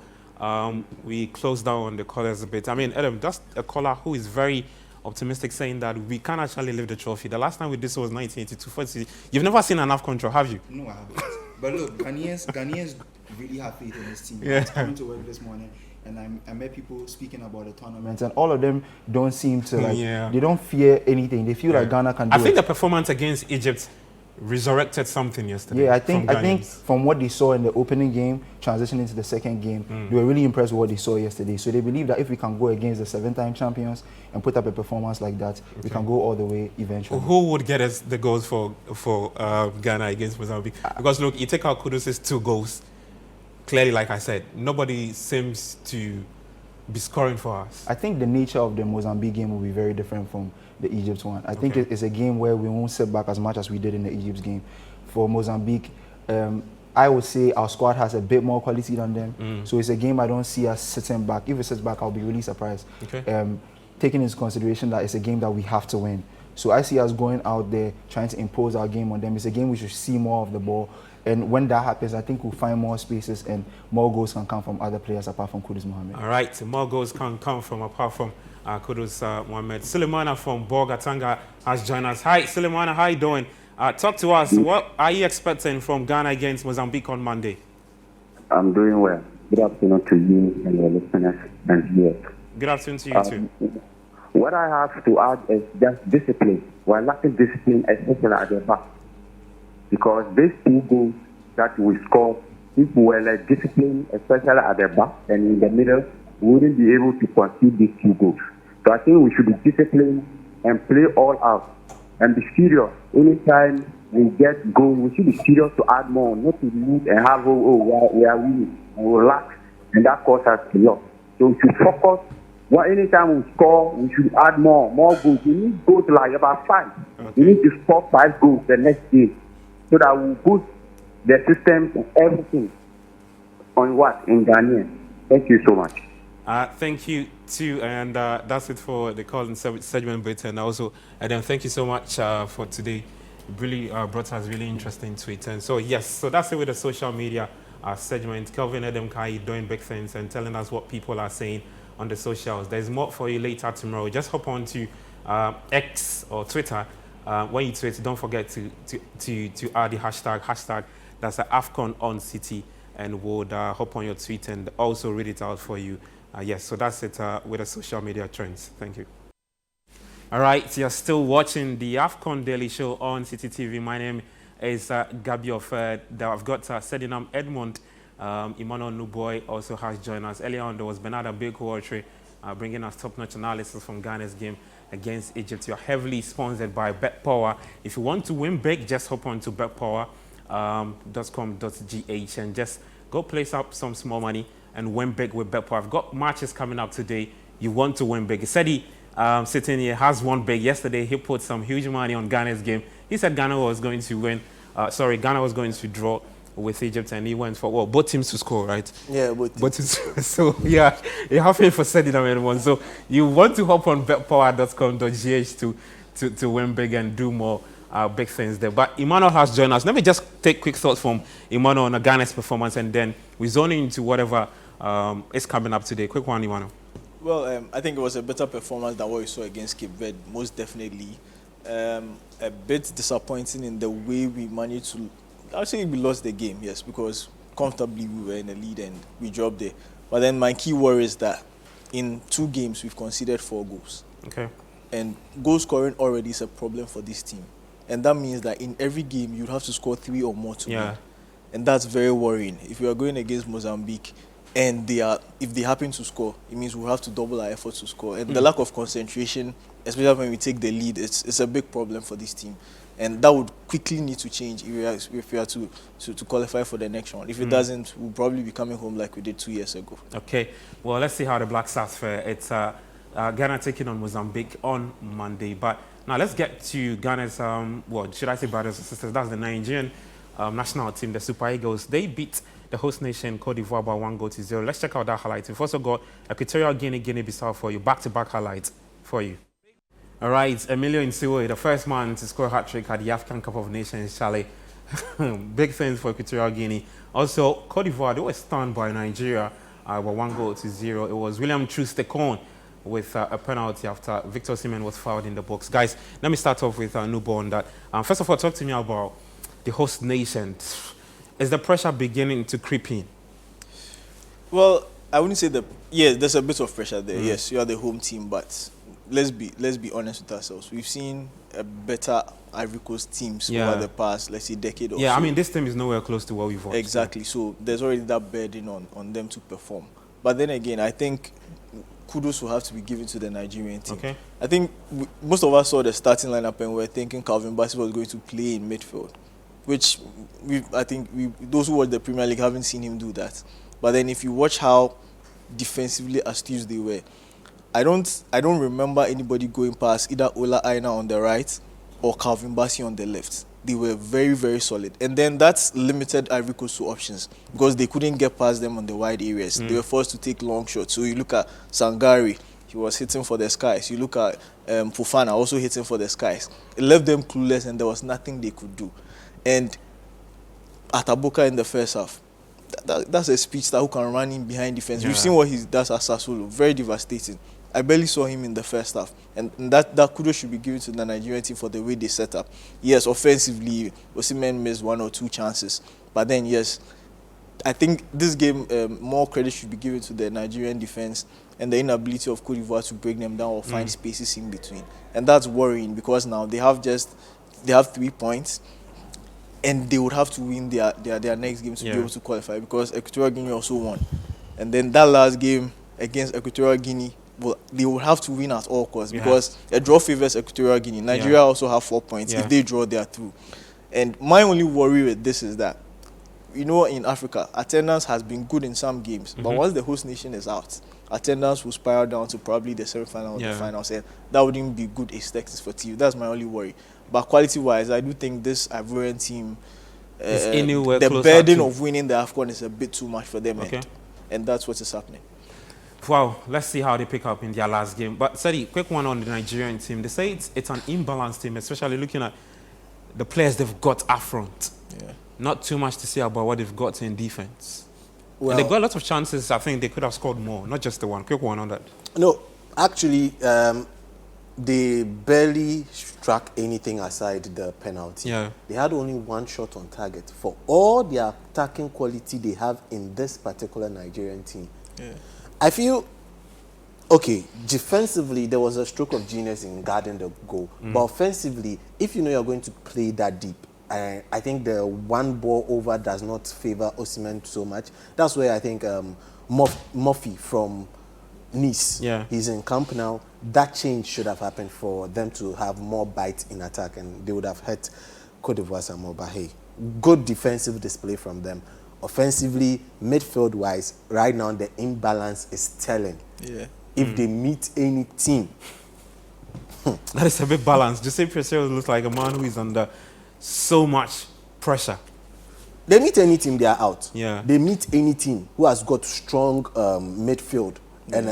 we close down on the callers a bit. I mean, Adam, that's a caller who is very optimistic, saying that we can actually lift the trophy. The last time we did so was 1982. You've never seen an AFCON trophy, have you? No, I haven't. But look, Ghanaians really have faith in this team. Yeah. I was coming to work this morning and I met people speaking about the tournament, And all of them don't seem to they don't fear anything. They feel like Ghana can do it. I think the performance against Egypt resurrected something yesterday. Yeah, I think from what they saw in the opening game, transitioning to the second game, they were really impressed with what they saw yesterday. So they believe that if we can go against the 7-time champions and put up a performance like that, we can go all the way eventually. Who would get us the goals for Ghana against Mozambique? Because look, you take out Kudus' 2 goals. Clearly, like I said, nobody seems to be scoring for us. I think the nature of the Mozambique game will be very different from the Egypt one. I think it's a game where we won't sit back as much as we did in the Egypt game. For Mozambique, I would say our squad has a bit more quality than them. So it's a game I don't see us sitting back. If it sits back, I'll be really surprised. Taking into consideration that it's a game that we have to win. So I see us going out there trying to impose our game on them. It's a game we should see more of the ball. And when that happens, I think we'll find more spaces and more goals can come from other players apart from Kudus Mohammed. All right, more goals can come from apart from Kudus Mohammed. Sulemana from Bogatanga has joined us. Hi, Sulemana, how are you doing? Talk to us. What are you expecting from Ghana against Mozambique on Monday? I'm doing well. Good afternoon to you and your listeners and viewers. Good afternoon to you too. What I have to add is just discipline. We're lacking discipline, especially at the back. Because these 2 goals that we scored, if we were like disciplined, especially at the back and in the middle, we wouldn't be able to concede these 2 goals. So I think we should be disciplined and play all out and be serious. Anytime we get goals, we should be serious to add more, not to lose and have, we are winning and we relax, and that costs us a lot. So we should focus. Anytime we score, we should add more goals. We need goals like about 5. We need to score 5 goals the next game, so that we boost the system and everything on in Ghana. Thank you so much. Thank you too, and that's it for the call and segment bit, and also Adam, thank you so much for today. It really brought us really interesting tweets, and so yes, so that's it with the social media segment. Kelvin Adam Kai doing big things and telling us what people are saying on the socials. There's more for you later tomorrow. Just hop on to X or Twitter. When you tweet, don't forget to add the hashtag that's AFCON on Citi, and we'll hop on your tweet and also read it out for you. Yes, so that's it with the social media trends. Thank you. All right, you're still watching the AFCON Daily Show on Citi TV. My name is Gabi Ofed. I've got Sedinam Edmond. Emmanuel Nuboy also has joined us. Earlier on, there was Bernard Abeku bringing us top-notch analysis from Ghana's game against Egypt. You're heavily sponsored by Bet Power. If you want to win big, just hop on to betpower.com.gh and just go place up some small money and win big with Bet Power. I've got matches coming up today. You want to win big. Citi sitting here has won big. Yesterday, he put some huge money on Ghana's game. He said Ghana was going to win. Ghana was going to draw with Egypt, and he went for both teams to score, right? Yeah, both teams. So yeah, you have faith for Sedinam everyone. So you want to hop on betpower.com.gh to win big and do more big things there. But Emmanuel has joined us. Let me just take quick thoughts from Emmanuel on Ghana's performance, and then we zone into whatever is coming up today. Quick one, Emmanuel. Well, I think it was a better performance than what we saw against Cape Verde, most definitely. A bit disappointing in the way we managed to. I would say we lost the game, yes, because comfortably we were in the lead and we dropped there. But then my key worry is that in 2 games we've conceded 4 goals. Okay. And goal scoring already is a problem for this team. And that means that in every game you'd have to score 3 or more to win. And that's very worrying. If we are going against Mozambique and if they happen to score, it means we'll have to double our efforts to score. And the lack of concentration, especially when we take the lead, it's a big problem for this team. And that would quickly need to change if we are to qualify for the next round. If it doesn't, we'll probably be coming home like we did 2 years ago. Okay, well, let's see how the Black Stars fare. It's Ghana taking on Mozambique on Monday. But now let's get to Ghana's, should I say brothers and sisters? That's the Nigerian national team, the Super Eagles. They beat the host nation, Cote d'Ivoire, by 1-0. Let's check out that highlight. We've also got Equatorial Guinea, Guinea-Bissau for you. Back-to-back highlights for you. All right, Emilio Nsiwe, the first man to score a hat-trick at the AFCON Cup of Nations, Charlie. Big things for Equatorial Guinea. Also, Cote d'Ivoire, they were stunned by Nigeria by 1-0. It was William Troost-Ekong with a penalty after Victor Osimhen was fouled in the box. Guys, let me start off with Nubo on that. First of all, talk to me about the host nation. Is the pressure beginning to creep in? Well, I wouldn't say there's a bit of pressure there. Yes, you are the home team, but let's be honest with ourselves. We've seen a better Ivory Coast teams over the past, let's say, decade or so. Yeah, I mean, this team is nowhere close to what we've watched. Exactly. So there's already that burden on them to perform. But then again, I think kudos will have to be given to the Nigerian team. Okay. I think most of us saw the starting lineup and we're thinking Calvin Bassey was going to play in midfield, which those who watch the Premier League haven't seen him do that. But then if you watch how defensively astute they were, I don't remember anybody going past either Ola Aina on the right or Calvin Bassey on the left. They were very, very solid. And then that's limited Ivory Coast to options because they couldn't get past them on the wide areas. They were forced to take long shots. So you look at Sangari, he was hitting for the skies. You look at Fofana, also hitting for the skies. It left them clueless and there was nothing they could do. And Ataboka in the first half, that's a speedster who can run in behind defense. We've seen what he does at Sassuolo, very devastating. I barely saw him in the first half. And that kudos should be given to the Nigerian team for the way they set up. Yes, offensively, Osimhen missed 1 or 2 chances. But then, yes, I think this game, more credit should be given to the Nigerian defense and the inability of Cote d'Ivoire to break them down or find spaces in between. And that's worrying because now they have 3 points and they would have to win their next game to be able to qualify because Equatorial Guinea also won. And then that last game against Equatorial Guinea, well, they will have to win at all costs because a draw favors Equatorial Guinea. Nigeria also have 4 points. If they draw, they are through. And my only worry with this is that, in Africa, attendance has been good in some games, but once the host nation is out, attendance will spiral down to probably the semi-final or the finals, and that wouldn't be good aesthetics for TV. That's my only worry. But quality-wise, I do think this Ivorian team, the burden of winning the AFCON is a bit too much for them, and that's what is happening. Wow, let's see how they pick up in their last game. But Sadi, quick one on the Nigerian team. They say it's an imbalanced team, especially looking at the players they've got up front. Not too much to say about what they've got in defense. Well, and they've got a lot of chances. I think they could have scored more, not just the one. Quick one on that. No, actually, they barely struck anything aside the penalty. They had only 1 shot on target for all the attacking quality they have in this particular Nigerian team. I feel, okay, defensively, there was a stroke of genius in guarding the goal. But offensively, if you know you're going to play that deep, I think the 1 ball over does not favor Osimhen so much. That's where I think Murphy from Nice, he's in camp now. That change should have happened for them to have more bite in attack, and they would have hurt Cote d'Ivoire some more. But hey, good defensive display from them. Offensively, midfield-wise, right now the imbalance is telling. If they meet any team, that is a bit balanced. Giuseppe Pesero looks like a man who is under so much pressure. They meet any team, they are out. They meet any team who has got strong midfield and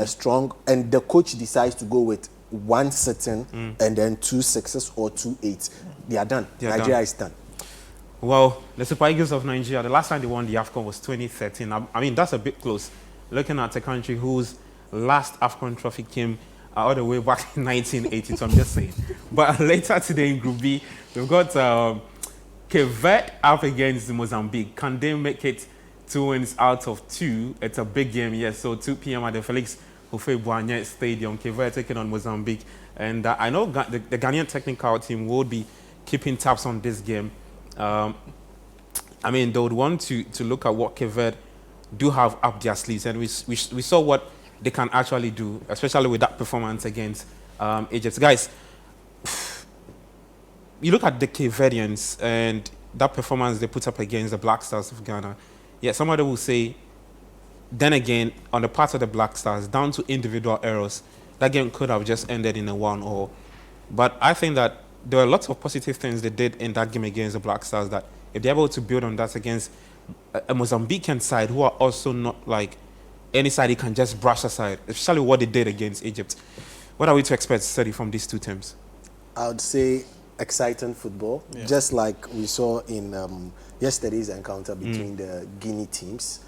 the coach decides to go with 1 sitting and then 2 6s or 2 8s. They are done. Nigeria is done. Well, the Super Eagles of Nigeria, the last time they won the AFCON was 2013. I mean, that's a bit close. Looking at a country whose last AFCON trophy came all the way back in 1980, so I'm just saying. But later today in Group B, we've got Cape Verde up against Mozambique. Can they make it 2 wins out of 2? It's a big game, yes. So 2 p.m. at the Felix Houphouët-Boigny Stadium. Cape Verde taking on Mozambique. And I know the Ghanaian technical team will be keeping tabs on this game. I mean, they would want to look at what Cape Verde do have up their sleeves. And we saw what they can actually do, especially with that performance against Egypt. Guys, you look at the Cape Verdeans and that performance they put up against the Black Stars of Ghana. Yeah, somebody will say, then again, on the part of the Black Stars, down to individual errors, that game could have just ended in a 1-1. But I think that there were lots of positive things they did in that game against the Black Stars that if they're able to build on that against a Mozambican side who are also not like any side you can just brush aside, especially what they did against Egypt. What are we to expect, Citi, from these two teams? I would say exciting football, just like we saw in yesterday's encounter between the Guinea teams.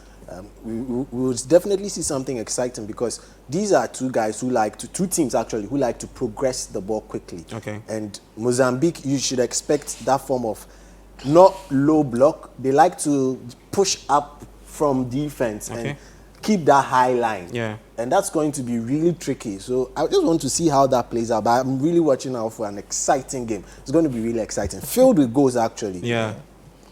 We will definitely see something exciting because these are two teams actually who like to progress the ball quickly. Okay. And Mozambique, you should expect that form of not low block. They like to push up from defense and keep that high line. Yeah. And that's going to be really tricky. So I just want to see how that plays out. But I'm really watching out for an exciting game. It's going to be really exciting. Filled with goals, actually. Yeah.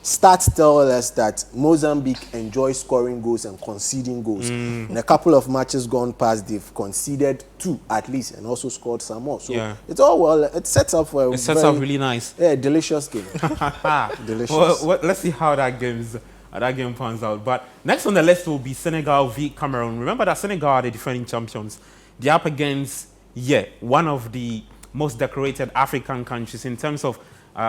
Stats tell us that Mozambique enjoys scoring goals and conceding goals. In a couple of matches gone past, they've conceded 2 at least and also scored some more. So it's all well. It sets up for up really nice. Yeah, delicious game. Delicious. Well, let's see how that game pans out. But next on the list will be Senegal v Cameroon. Remember that Senegal are the defending champions. They're up against one of the most decorated African countries in terms of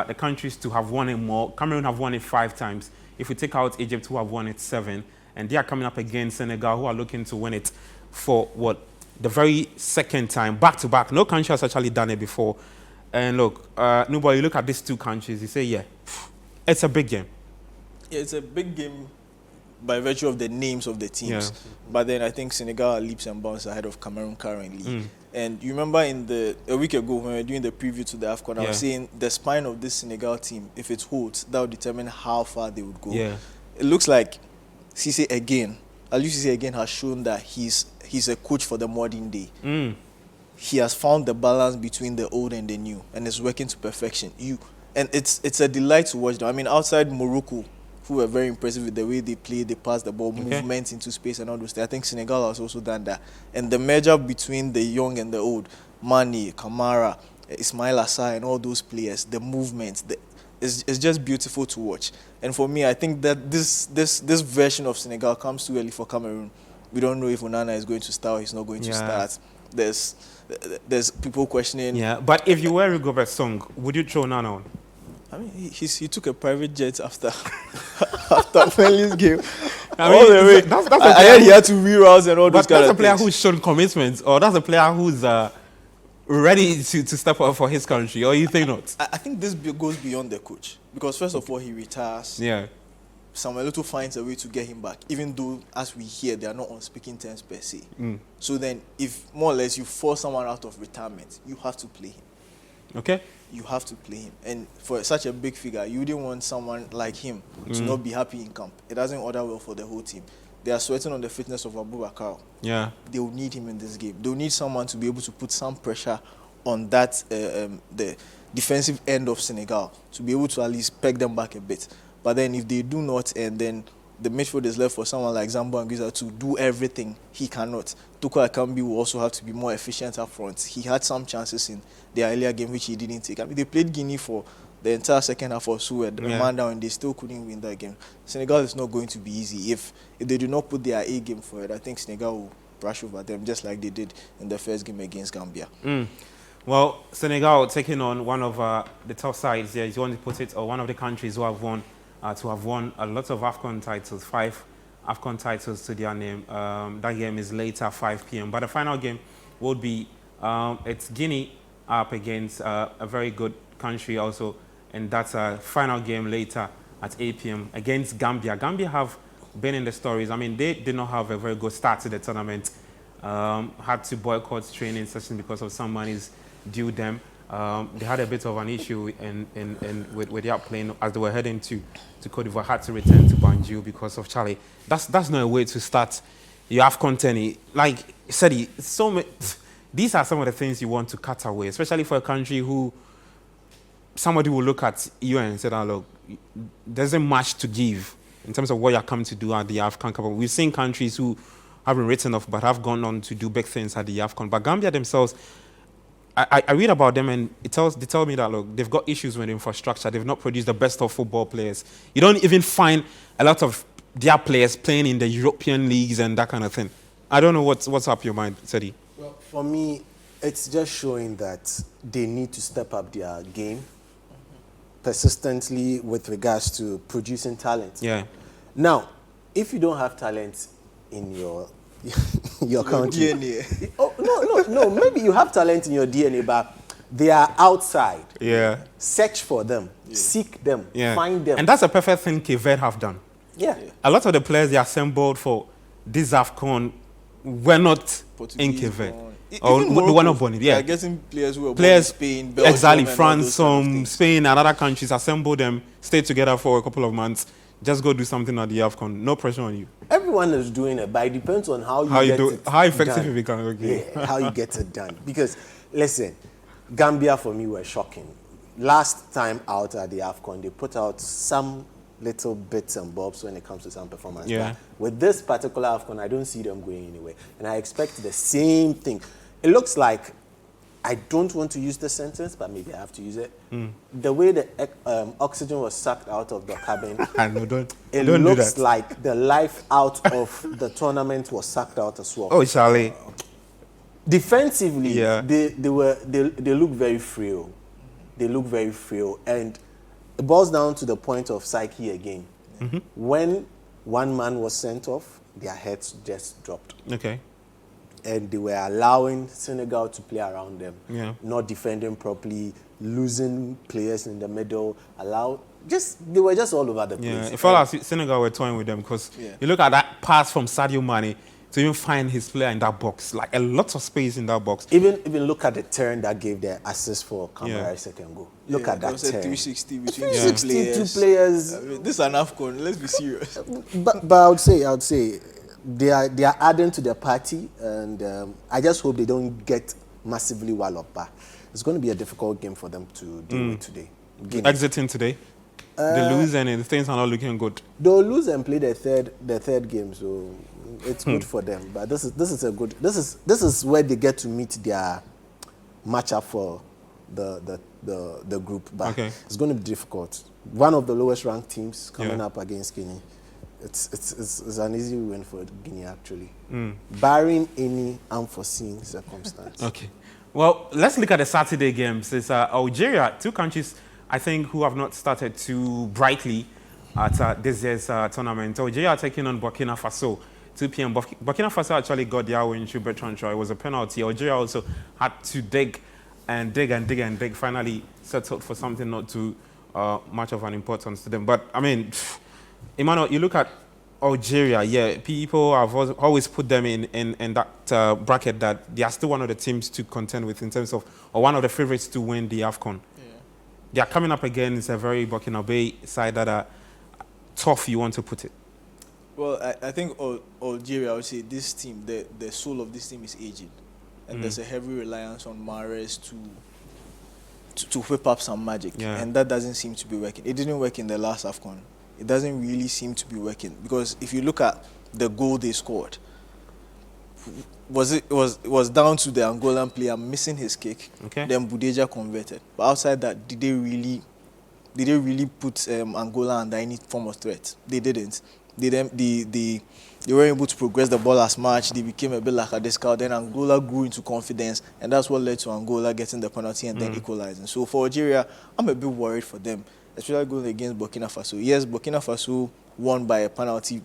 the countries to have won it more. Cameroon have won it 5 times. If we take out Egypt, who have won it 7, and they are coming up against Senegal, who are looking to win it for the very second time, back to back. No country has actually done it before. And look, Nubo, you look at these two countries, you say, it's a big game. Yeah, it's a big game by virtue of the names of the teams. But then I think Senegal are leaps and bounds ahead of Cameroon currently. And you remember a week ago when we were doing the preview to the AFCON, I was saying the spine of this Senegal team, if it holds, that will determine how far they would go. It looks like Aliou Cissé again has shown that he's a coach for the modern day. He has found the balance between the old and the new, and it's working to perfection. It's a delight to watch them. I mean, outside Morocco, who were very impressive with the way they play, they pass the ball, movement into space and all those things. I think Senegal has also done that. And the merger between the young and the old, Mane, Kamara, Ismail Assar and all those players, the movement, it's just beautiful to watch. And for me, I think that this version of Senegal comes too early for Cameroon. We don't know if Onana is going to start or he's not going to start. There's people questioning. Yeah, but if you were Rigobert Song, would you throw Onana on? I mean, he took a private jet after Fenley's game. I mean, all the way. That's I heard he had to reroute and all those kind of things. But that's a player who's shown commitment, or that's a player who's ready to step up for his country, or you think not? I think this goes beyond the coach. Because first of all, he retires. Yeah. Samuel Eto'o finds a way to get him back, even though, as we hear, they are not on speaking terms per se. So then, if more or less you force someone out of retirement, you have to play him. Okay. You have to play him. And for such a big figure, you didn't want someone like him to not be happy in camp. It doesn't order well for the whole team. They are sweating on the fitness of Abubakar. Yeah. They will need him in this game. They will need someone to be able to put some pressure on that, the defensive end of Senegal, to be able to at least peg them back a bit. But then if they do not, and then the midfield is left for someone like Zambo Anguissa to do everything, he cannot. Tuko Akambi will also have to be more efficient up front. He had some chances in the earlier game which he didn't take. I mean, they played Guinea for the entire second half or so, and man down, and they still couldn't win that game. Senegal is not going to be easy. If they do not put their A game for it, I think Senegal will brush over them just like they did in the first game against Gambia. Well, Senegal taking on one of the top sides, if you want to put it, or one of the countries who have won a lot of AFCON titles, 5 AFCON titles to their name. That game is later, 5 p.m. But the final game would be, it's Guinea up against a very good country also, and that's a final game later at 8 p.m. against Gambia. Gambia have been in the stories. I mean, they did not have a very good start to the tournament. had to boycott training sessions because of some monies due them. They had a bit of an issue with their plane as they were heading to Cote d'Ivoire, had to return to Banjul because of Charlie. That's not a way to start your AFCON tourney. Like Citi, these are some of the things you want to cut away, especially for a country who somebody will look at you and say, oh, look, there isn't much to give in terms of what you're coming to do at the AFCON Cup. We've seen countries who have been written off but have gone on to do big things at the AFCON. But Gambia themselves, I read about them and they tell me that, look, they've got issues with infrastructure. They've not produced the best of football players. You don't even find a lot of their players playing in the European leagues and that kind of thing. I don't know what's up your mind, Citi. Well, for me, it's just showing that they need to step up their game persistently with regards to producing talent. Yeah. Now, if you don't have talent in your country, DNA. no, maybe you have talent in your DNA, but they are outside. Yeah. Search for them, seek them, Yeah. find them. And that's a perfect thing Cape Verde have done. Yeah. A lot of the players they assembled for this AFCON were not in Cape Verde. Or they were not born. Yeah. They're getting players who were born in Spain, Belgium, exactly, and France, all those kind of Spain, and other countries, assemble them, stay together for a couple of months, just go do something at the AFCON. No pressure on you. Everyone is doing it, but it depends on how you get it how effective done. you become. Okay. Yeah, how you get it done. Because, listen, Gambia for me were shocking. Last time out at the AFCON, they put out some little bits and bobs when it comes to some performance. Yeah. But with this particular AFCON, I don't see them going anywhere. And I expect the same thing. It looks like, I don't want to use the sentence, but maybe I have to use it. The way the oxygen was sucked out of the cabin, I know, don't looks do that. like the life out of the tournament was sucked out as well. Oh, Charlie. Defensively, Yeah. they look very frail. They look very frail, and it boils down to the point of psyche again. When one man was sent off, their heads just dropped. Okay. And they were allowing Senegal to play around them, Yeah. not defending properly, losing players in the middle, they were just all over the place. Yeah, it felt like Senegal were toying with them because you look at that pass from Sadio Mane to even find his player in that box, like a lot of space in that box. Even look at the turn that gave the assist for Cameroon's second goal. Look at that It was a turn. 360 between 362 two players. I mean, this is an AFCON, let's be serious. But I would say they are adding to the party, and I just hope they don't get massively walloped. But it's going to be a difficult game for them to deal with today. Guinea. Exiting today, they lose and things are not looking good. They'll lose and play the third game, so it's good for them. But this is where they get to meet their matchup for the group. But it's going to be difficult. One of the lowest ranked teams coming up against Guinea. It's an easy win for Guinea, actually, barring any unforeseen circumstance. Okay. Well, let's look at the Saturday games. It's Algeria, two countries, I think, who have not started too brightly at this year's tournament. Algeria taking on Burkina Faso, 2 p.m. Burkina Faso actually got their win through Bertrand Traoré. It was a penalty. Algeria also had to dig, finally settled for something not too much of an importance to them. But, I mean, Emmanuel, you look at Algeria, people have always put them in that bracket that they are still one of the teams to contend with in terms of, or one of the favorites to win the AFCON. They are coming up against a very Burkina side that are tough, you want to put it. Well, I think Algeria, I would say this team, the soul of this team is aging. And there's a heavy reliance on Mahrez to whip up some magic. And that doesn't seem to be working. It didn't work in the last AFCON. It doesn't really seem to be working, because if you look at the goal they scored, it was down to the Angolan player missing his kick. Then Budeja converted. But outside that, did they really put Angola under any form of threat? They didn't. They weren't able to progress the ball as much. They became a bit like a discount. Then Angola grew into confidence, and that's what led to Angola getting the penalty and then equalizing. So for Algeria, I'm a bit worried for them, especially going against Burkina Faso. Yes, Burkina Faso won by a penalty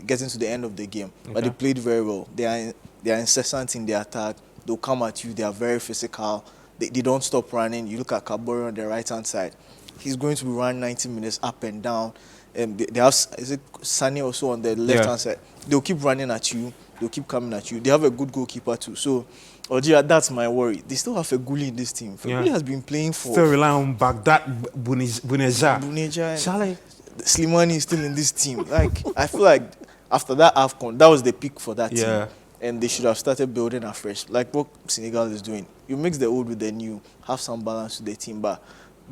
getting to the end of the game, but they played very well. They are incessant in their attack. They'll come at you. They are very physical. They don't stop running. You look at Kabore on the right-hand side. He's going to be running 90 minutes up and down. They have Sani also on the left-hand side. They'll keep running at you. they'll keep coming at you. They have a good goalkeeper too. So, Algeria, that's my worry. They still have a goalie in this team. Goalie has been playing for... Still rely on Baghdad Buneja. Buneja. Slimani is still in this team. Like, I feel like after that AFCON, that was the peak for that team. And they should have started building afresh, like what Senegal is doing. You mix the old with the new, have some balance to the team. But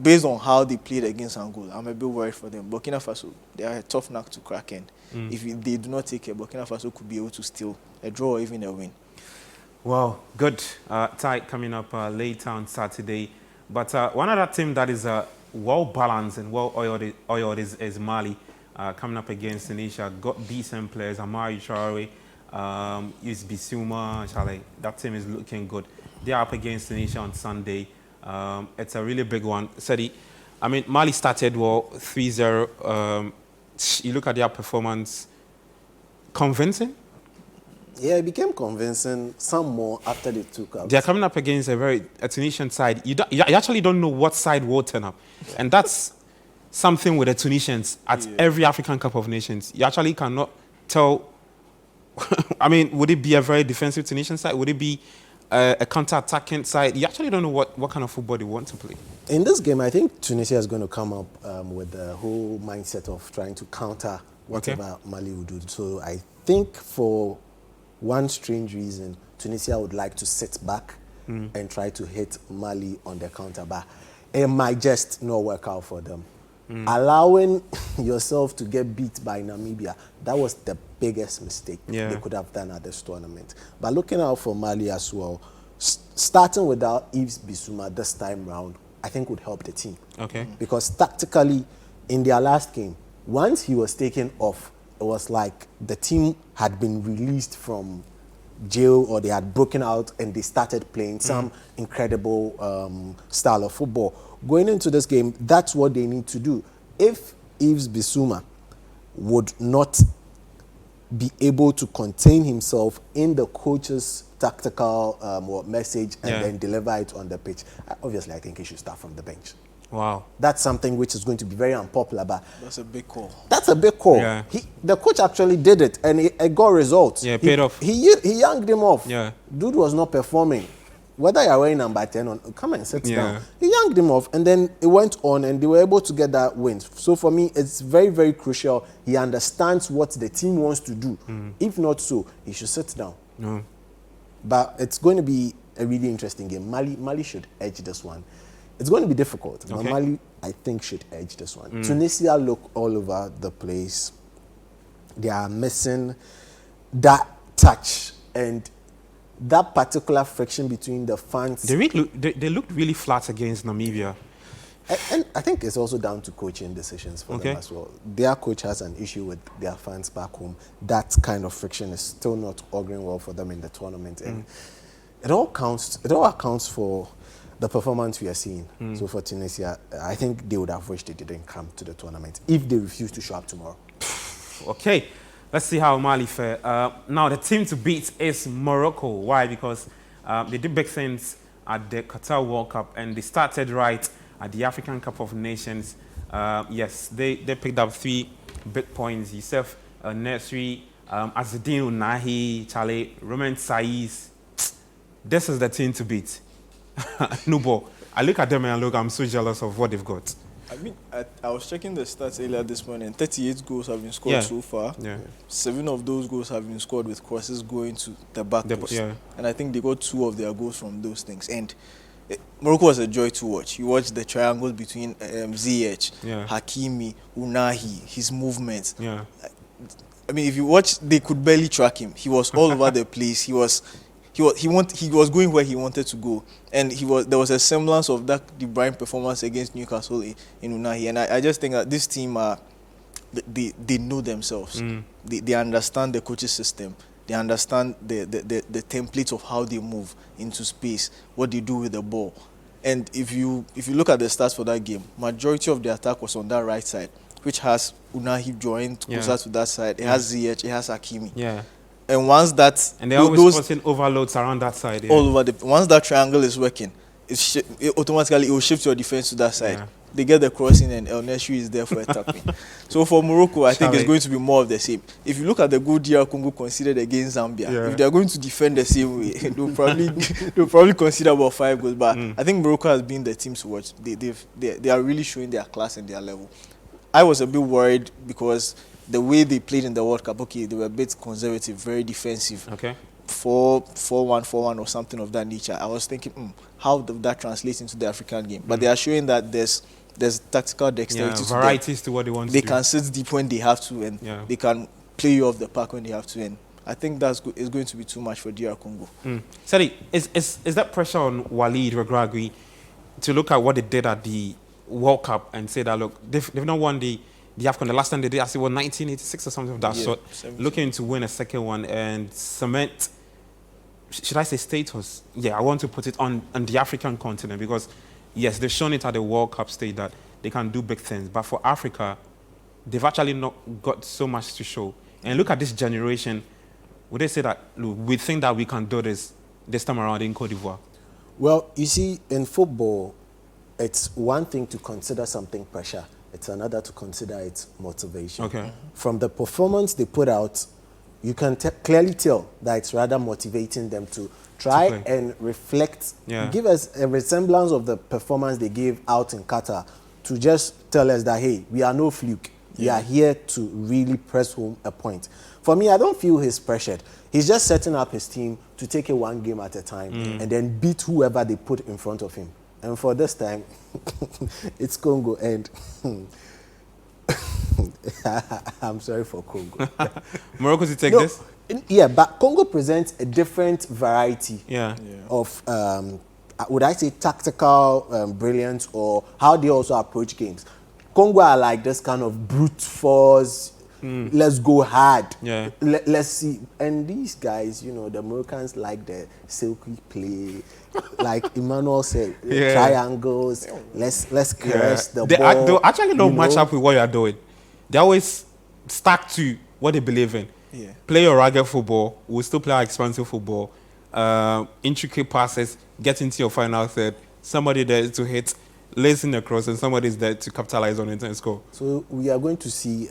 based on how they played against Angola, I'm a bit worried for them. Burkina Faso, they are a tough nut to crack in. If they do not take care, Burkina Faso could be able to steal a draw or even a win. Wow, good. Tight coming up later on Saturday. But one other team that is well balanced and well oiled is Mali. Coming up against Tunisia, got decent players, Amari Traore, Yus Bissouma, Charlie. That team is looking good. They are up against Tunisia on Sunday. It's a really big one. Citi, I mean, Mali started well, 3-0. You look at their performance, convincing? Yeah, it became convincing some more after they took out. They're coming up against a Tunisian side. You actually don't know what side will turn up. And that's something with the Tunisians at every African Cup of Nations. You actually cannot tell. I mean, would it be a very defensive Tunisian side? Would it be a counter-attacking side? You actually don't know what kind of football they want to play. In this game, I think Tunisia is going to come up with the whole mindset of trying to counter whatever Mali would do. So I think for one strange reason, Tunisia would like to sit back and try to hit Mali on the counter. But it might just not work out for them. Allowing yourself to get beat by Namibia, that was the biggest mistake they could have done at this tournament. But looking out for Mali as well, starting without Yves Bissouma this time round, I think would help the team. Because tactically, in their last game, once he was taken off, it was like the team had been released from jail or they had broken out and they started playing some incredible style of football. Going into this game, that's what they need to do. If Yves Bissouma would not be able to contain himself in the coach's tactical message and then deliver it on the pitch, obviously I think he should start from the bench. Wow. That's something which is going to be very unpopular, but that's a big call. That's a big call. Yeah. The coach actually did it and it got results. Yeah, paid off. He yanked him off. Yeah. Dude was not performing. Whether you're wearing number 10 or come and sit down. He yanked him off and then it went on and they were able to get that win. So for me, it's very, very crucial. He understands what the team wants to do. If not so, he should sit down. But it's going to be a really interesting game. Mali should edge this one. It's going to be difficult. But Mali, I think, should edge this one. Tunisia look all over the place. They are missing that touch and that particular friction between the fans. They looked really flat against Namibia. And I think it's also down to coaching decisions for them as well. Their coach has an issue with their fans back home. That kind of friction is still not auguring well for them in the tournament. And it all accounts for the performance we are seeing. So for Tunisia, I think they would have wished they didn't come to the tournament if they refuse to show up tomorrow. Okay. Let's see how Mali fare. Now, the team to beat is Morocco. Why? Because they did big things at the Qatar World Cup and they started right at the African Cup of Nations. Yes, they picked up 3 big points. Youssef Nesri, Azzedine Ounahi, Charlie, Romain Saiz. This is the team to beat. Nubo, I look at them and I'm so jealous of what they've got. I mean, I was checking the stats earlier this morning. 38 goals have been scored so far. 7 of those goals have been scored with crosses going to the back post. And I think they got 2 of their goals from those things. And Morocco was a joy to watch. You watch the triangle between Ziyech, Hakimi, Ounahi, his movements. I mean, if you watch, they could barely track him. He was all over the place. He was going where he wanted to go, and there was a semblance of that De Bruyne performance against Newcastle in Ounahi. And I just think that this team they know themselves. They understand the coach's system. They understand the templates of how they move into space, what they do with the ball. And if you look at the stats for that game, majority of the attack was on that right side, which has Ounahi joined closer to that side. It has Ziyech, it has Hakimi. And once that... And they're always causing overloads around that side. All over once that triangle is working, it automatically it will shift your defense to that side. they get the crossing and El Nesri is there for a tapping. So for Morocco, I think it's going to be more of the same. If you look at the good DR Congo conceded against Zambia, if they're going to defend the same way, they'll probably concede about 5 goals. But I think Morocco has been the team to watch. They are really showing their class and their level. I was a bit worried because the way they played in the World Cup, okay, they were a bit conservative, very defensive. Okay. 4-1, 4-1 or something of that nature. I was thinking, how does that translate into the African game? But they are showing that there's tactical dexterity, varieties to what they want to do. They do. can sit deep when they have to, and they can play you off the park when they have to. And I think is going to be too much for DR Congo. Sadi, is that pressure on Walid Regragui to look at what they did at the World Cup and say that, look, they've not won the AFCON. The last time they did, I see, 1986 or something of that sort. 17. Looking to win a second one and cement, should I say status? Yeah, I want to put it on the African continent because, yes, they've shown it at the World Cup stage that they can do big things. But for Africa, they've actually not got so much to show. And look at this generation. Would they say that, look, we think that we can do this time around in Cote d'Ivoire? Well, you see, in football, it's one thing to consider something pressure. It's another to consider its motivation. Okay. From the performance they put out, you can clearly tell that it's rather motivating them to try and reflect, give us a resemblance of the performance they gave out in Qatar to just tell us that, hey, we are no fluke. We are here to really press home a point. For me, I don't feel he's pressured. He's just setting up his team to take it one game at a time and then beat whoever they put in front of him. And for this time, it's Congo. And I'm sorry for Congo. Morocco to take this? Yeah, but Congo presents a different variety of, would I say, tactical brilliance or how they also approach games. Congo are like this kind of brute force, let's go hard, let's see. And these guys, you know, the Americans like the silky play, like Emmanuel said, triangles, let's caress the ball. They actually don't match up with what you're doing. They always stuck to what they believe in. Play your rugged football, we'll still play our expansive football, intricate passes, get into your final third, somebody there to hit, lacing across, and somebody's there to capitalize on it and score. So we are going to see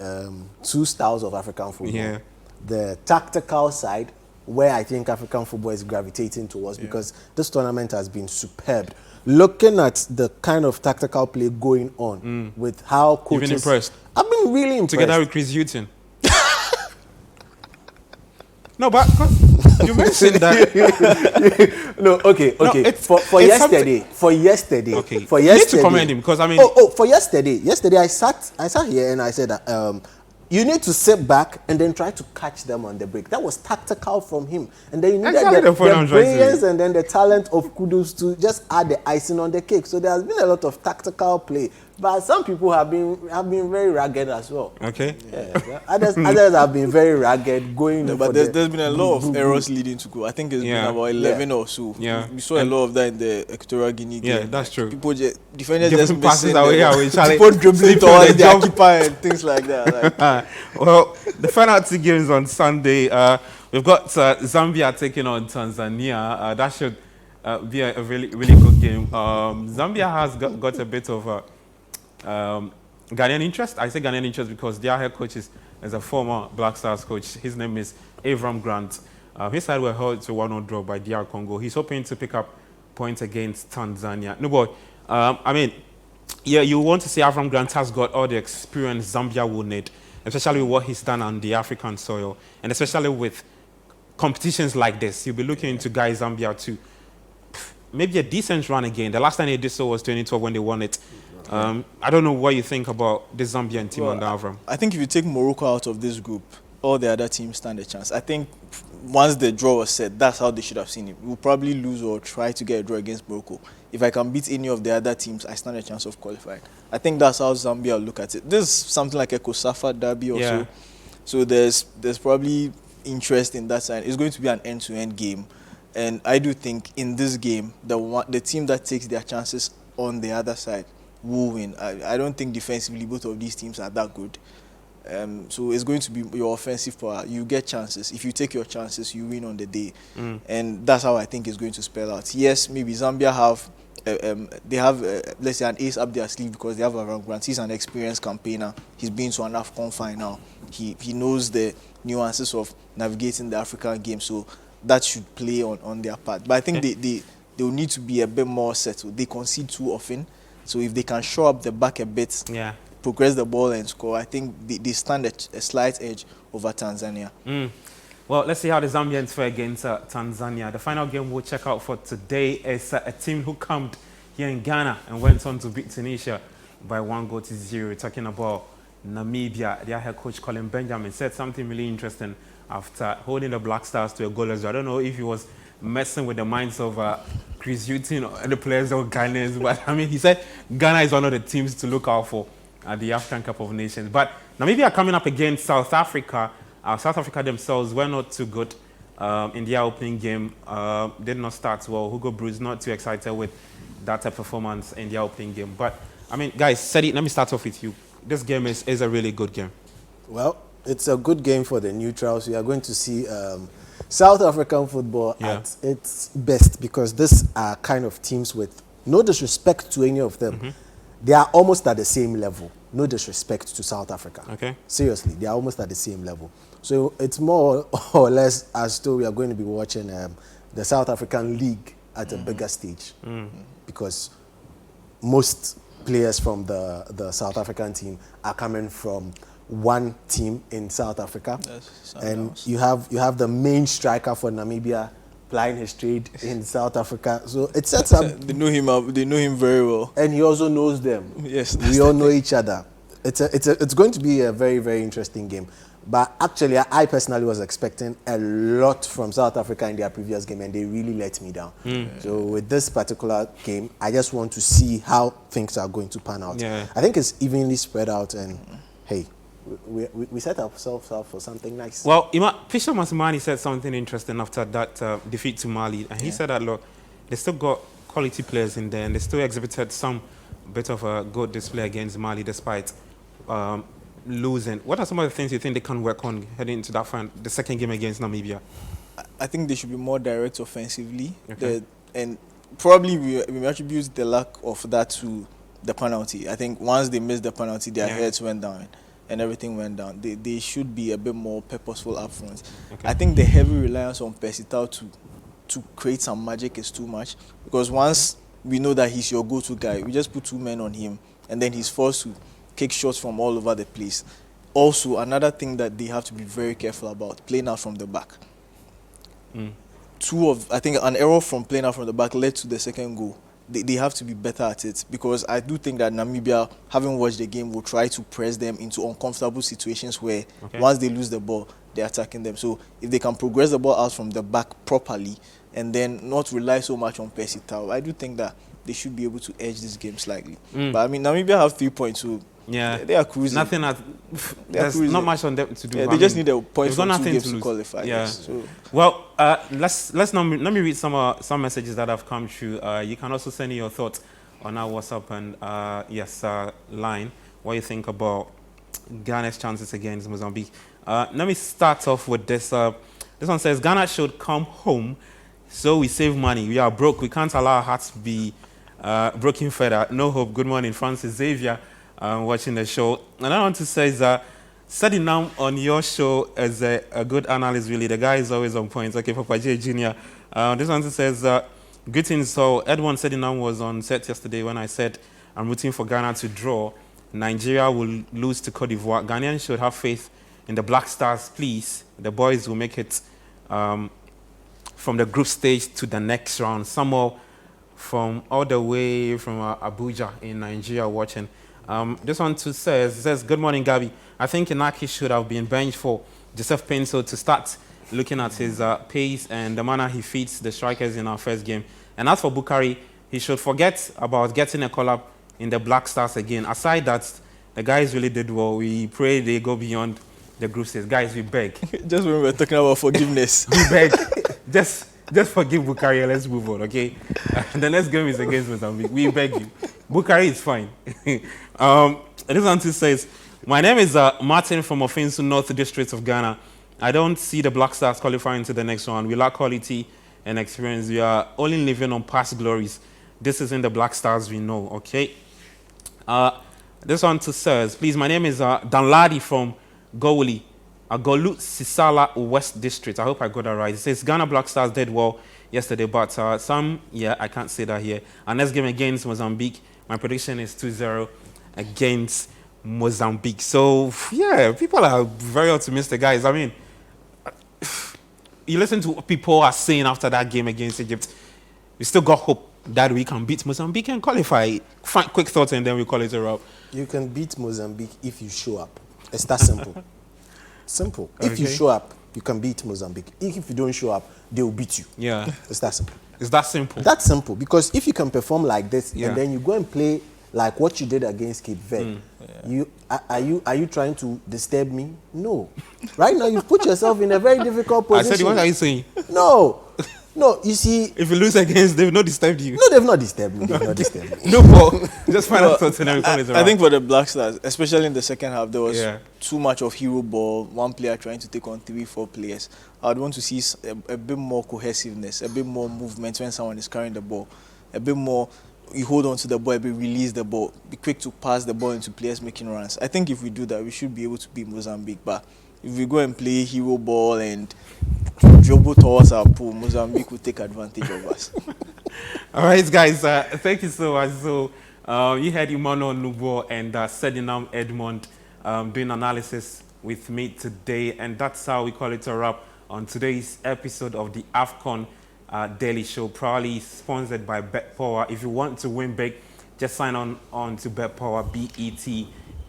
two styles of African football. The tactical side, where I think African football is gravitating towards, because this tournament has been superb. Looking at the kind of tactical play going on with how coaches... You've been impressed? I've been really impressed. Together with Chris Hughton. No, but you mentioned that. No, okay. No, for yesterday. Okay. You need to commend him because I mean. For yesterday. Yesterday I sat here and I said that you need to sit back and then try to catch them on the break. That was tactical from him. And then you need the brilliance and then the talent of Kudus to just add the icing on the cake. So there has been a lot of tactical play. But some people have been very ragged as well. Okay. Yeah. Others have been very ragged going. No, but there's been a lot of errors leading to goal. I think it's been about 11 or so. Yeah. We saw a lot of that in the Equatorial Guinea game. Yeah, that's true. People defenders just passes away. People People dribbling towards their keeper and things like that. Well, the final 2 games on Sunday. We've got Zambia taking on Tanzania. That should be a really, really good game. Zambia has got a bit of Ghanaian interest. I say Ghanaian interest because their head coach is a former Black Stars coach. His name is Avram Grant. His side were held to 1-0 draw by DR Congo. He's hoping to pick up points against Tanzania. No, boy. I mean, yeah, you want to say Avram Grant has got all the experience Zambia will need, especially with what he's done on the African soil, and especially with competitions like this. You'll be looking into guys Zambia to maybe a decent run again. The last time they did so was 2012 when they won it. I don't know what you think about the Zambian team under Avram. I think if you take Morocco out of this group, all the other teams stand a chance. I think once the draw was set, that's how they should have seen it. We'll probably lose or try to get a draw against Morocco. If I can beat any of the other teams, I stand a chance of qualifying. I think that's how Zambia will look at it. This is something like a Kosafa derby or so. So there's probably interest in that side. It's going to be an end-to-end game. And I do think in this game, the team that takes their chances on the other side will win. I don't think defensively both of these teams are that good. So it's going to be your offensive power. You get chances. If you take your chances, you win on the day. And that's how I think it's going to spell out. Yes, maybe Zambia have they have let's say an ace up their sleeve because they have Aaron Grant. He's an experienced campaigner. He's been to an AFCON final. He knows the nuances of navigating the African game, so that should play on their part. But I think they will need to be a bit more settled. They concede too often, so if they can show up the back a bit, progress the ball and score, I think they stand a slight edge over Tanzania. Well, let's see how the Zambians fare against Tanzania. The final game we'll check out for today is a team who camped here in Ghana and went on to beat Tunisia by 1-0. Talking about Namibia. Their head coach Colin Benjamin said something really interesting after holding the Black Stars to a goalless draw. I don't know if he was messing with the minds of Chris Hughton and the players or Ghanaians, but I mean, he said Ghana is one of the teams to look out for at the African Cup of Nations. But Namibia coming up against South Africa. South Africa themselves were not too good in their opening game. Did not start well. Hugo Broos not too excited with that performance in their opening game. But, I mean, guys, Citi, let me start off with you. This game is a really good game. Well, it's a good game for the neutrals. We are going to see South African football at its best because these are kind of teams with no disrespect to any of them. They are almost at the same level. No disrespect to South Africa. Okay. Seriously, they are almost at the same level. So it's more or less as though we are going to be watching the South African League at a bigger stage. Because most players from the South African team are coming from one team in South Africa. And you have the main striker for Namibia plying his trade in South Africa. So it sets up. They know him very well. And he also knows them. Yes. We all know each other. It's going to be a very, very interesting game. But actually, I personally was expecting a lot from South Africa in their previous game, and they really let me down. So with this particular game, I just want to see how things are going to pan out. I think it's evenly spread out, and hey, we set ourselves up for something nice. Well, Fisher Masimani said something interesting after that defeat to Mali, and he said that, look, they still got quality players in there, and they still exhibited some bit of a good display against Mali despite losing. What are some of the things you think they can work on heading into the second game against Namibia? I think they should be more direct offensively. And probably we attribute the lack of that to the penalty. I think once they missed the penalty, their heads went down and everything went down. They should be a bit more purposeful up front. I think the heavy reliance on Persitao to create some magic is too much, because once we know that he's your go-to guy, we just put two men on him and then he's forced to kick shots from all over the place. Also, another thing that they have to be very careful about, playing out from the back. I think an error from playing out from the back led to the second goal. They have to be better at it, because I do think that Namibia, having watched the game, will try to press them into uncomfortable situations where once they lose the ball, they're attacking them. So if they can progress the ball out from the back properly and then not rely so much on Persitao, I do think that they should be able to edge this game slightly. But I mean, Namibia have 3 points, so they are cruising. There's not much on them to do. They just need a point from 2 games to qualify. So. Well, let me read some messages that have come through. You can also send in your thoughts on our WhatsApp and line. What you think about Ghana's chances against Mozambique? Let me start off with this. This one says Ghana should come home so we save money. We are broke. We can't allow our hearts to be broken further. No hope. Good morning, Francis Xavier. Watching the show. And I want to say that Sadi Nam on your show as a good analyst, really. The guy is always on point. Okay, Papa J Jr. This one says, greetings. So Edwin Sadi Nam was on set yesterday when I said I'm rooting for Ghana to draw. Nigeria will lose to Cote d'Ivoire. Ghanaians should have faith in the Black Stars, please. The boys will make it from the group stage to the next round. Somehow from all the way from Abuja in Nigeria watching. This one too says, good morning, Gabi. I think Inaki should have been benched for Joseph Penso to start looking at his pace and the manner he feeds the strikers in our first game. And as for Bukari, he should forget about getting a call-up in the Black Stars again. Aside that, the guys really did well. We pray they go beyond the group stage. Guys, we beg. Just when we were talking about forgiveness. We beg. Just forgive Bukari and let's move on, okay? The next game is against Mozambique. We beg you. Bukari is fine. This one says, my name is Martin from Ofinsu North District of Ghana. I don't see the Black Stars qualifying to the next round. We lack quality and experience. We are only living on past glories. This is in the Black Stars we know, okay? This one to sirs. Please, my name is Danladi from Gowli, Golu Sisala West District. I hope I got that right. It says Ghana Black Stars did well yesterday, but I can't say that here. Our next game against Mozambique, my prediction is 2-0 against Mozambique. So, yeah, people are very optimistic, guys. I mean, you listen to what people are saying after that game against Egypt. We still got hope that we can beat Mozambique and qualify. Quick thoughts and then we call it a wrap. You can beat Mozambique if you show up. It's that simple. Simple. Okay. If you show up, you can beat Mozambique. If you don't show up, they will beat you. Yeah. It's that simple. It's that simple. That's simple, because if you can perform like this, Yeah. and then you go and play like what you did against Cape Verde, are you trying to disturb me? No. Right now you put yourself in a very difficult position. I said, what are you saying? No, you see... If you lose against, they've not disturbed you. No, they've not disturbed me. They've not disturbed me. No, Paul. Just final thoughts and then we call it a wrap. I think for the Black Stars, especially in the second half, there was Yeah. too much of hero ball, one player trying to take on 3-4 players. I'd want to see a bit more cohesiveness, a bit more movement when someone is carrying the ball, a bit more, you hold on to the ball, a bit release the ball, be quick to pass the ball into players making runs. I think if we do that, we should be able to beat Mozambique. But if we go and play hero ball and dribble towards our pool, Mozambique will take advantage of us. All right, guys. Thank you so much. So you had Emmanuel Nubo and Sedinam Edmond doing analysis with me today, and that's how we call it a wrap on today's episode of the AFCON Daily Show, proudly sponsored by BetPower. If you want to win big, just sign on to BetPower,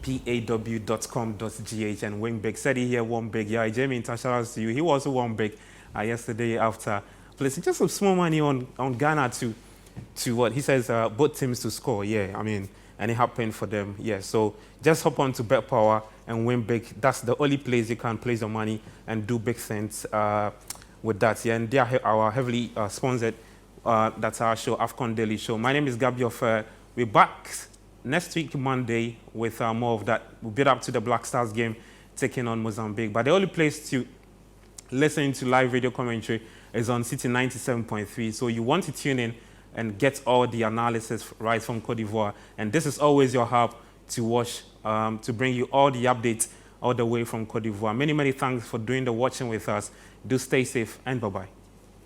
betpaw.com.gh, and win big. Said he here won big. Yeah, Jamie, shout out to you. He also won big yesterday after placing just some small money on Ghana to what he says, both teams to score. Yeah, I mean, and it happened for them. Yeah, so just hop on to BetPower and win big. That's the only place you can place your money and do big things with that. Yeah, and they are our heavily sponsored. That's our show, AFCON Daily Show. My name is Gabriel Fair. We're back next week, Monday, with more of that. We'll build up to the Black Stars game taking on Mozambique. But the only place to listen to live radio commentary is on Citi 97.3. So you want to tune in and get all the analysis right from Cote d'Ivoire. And this is always your hub to watch, to bring you all the updates all the way from Cote d'Ivoire. Many, many thanks for doing the watching with us. Do stay safe and bye-bye.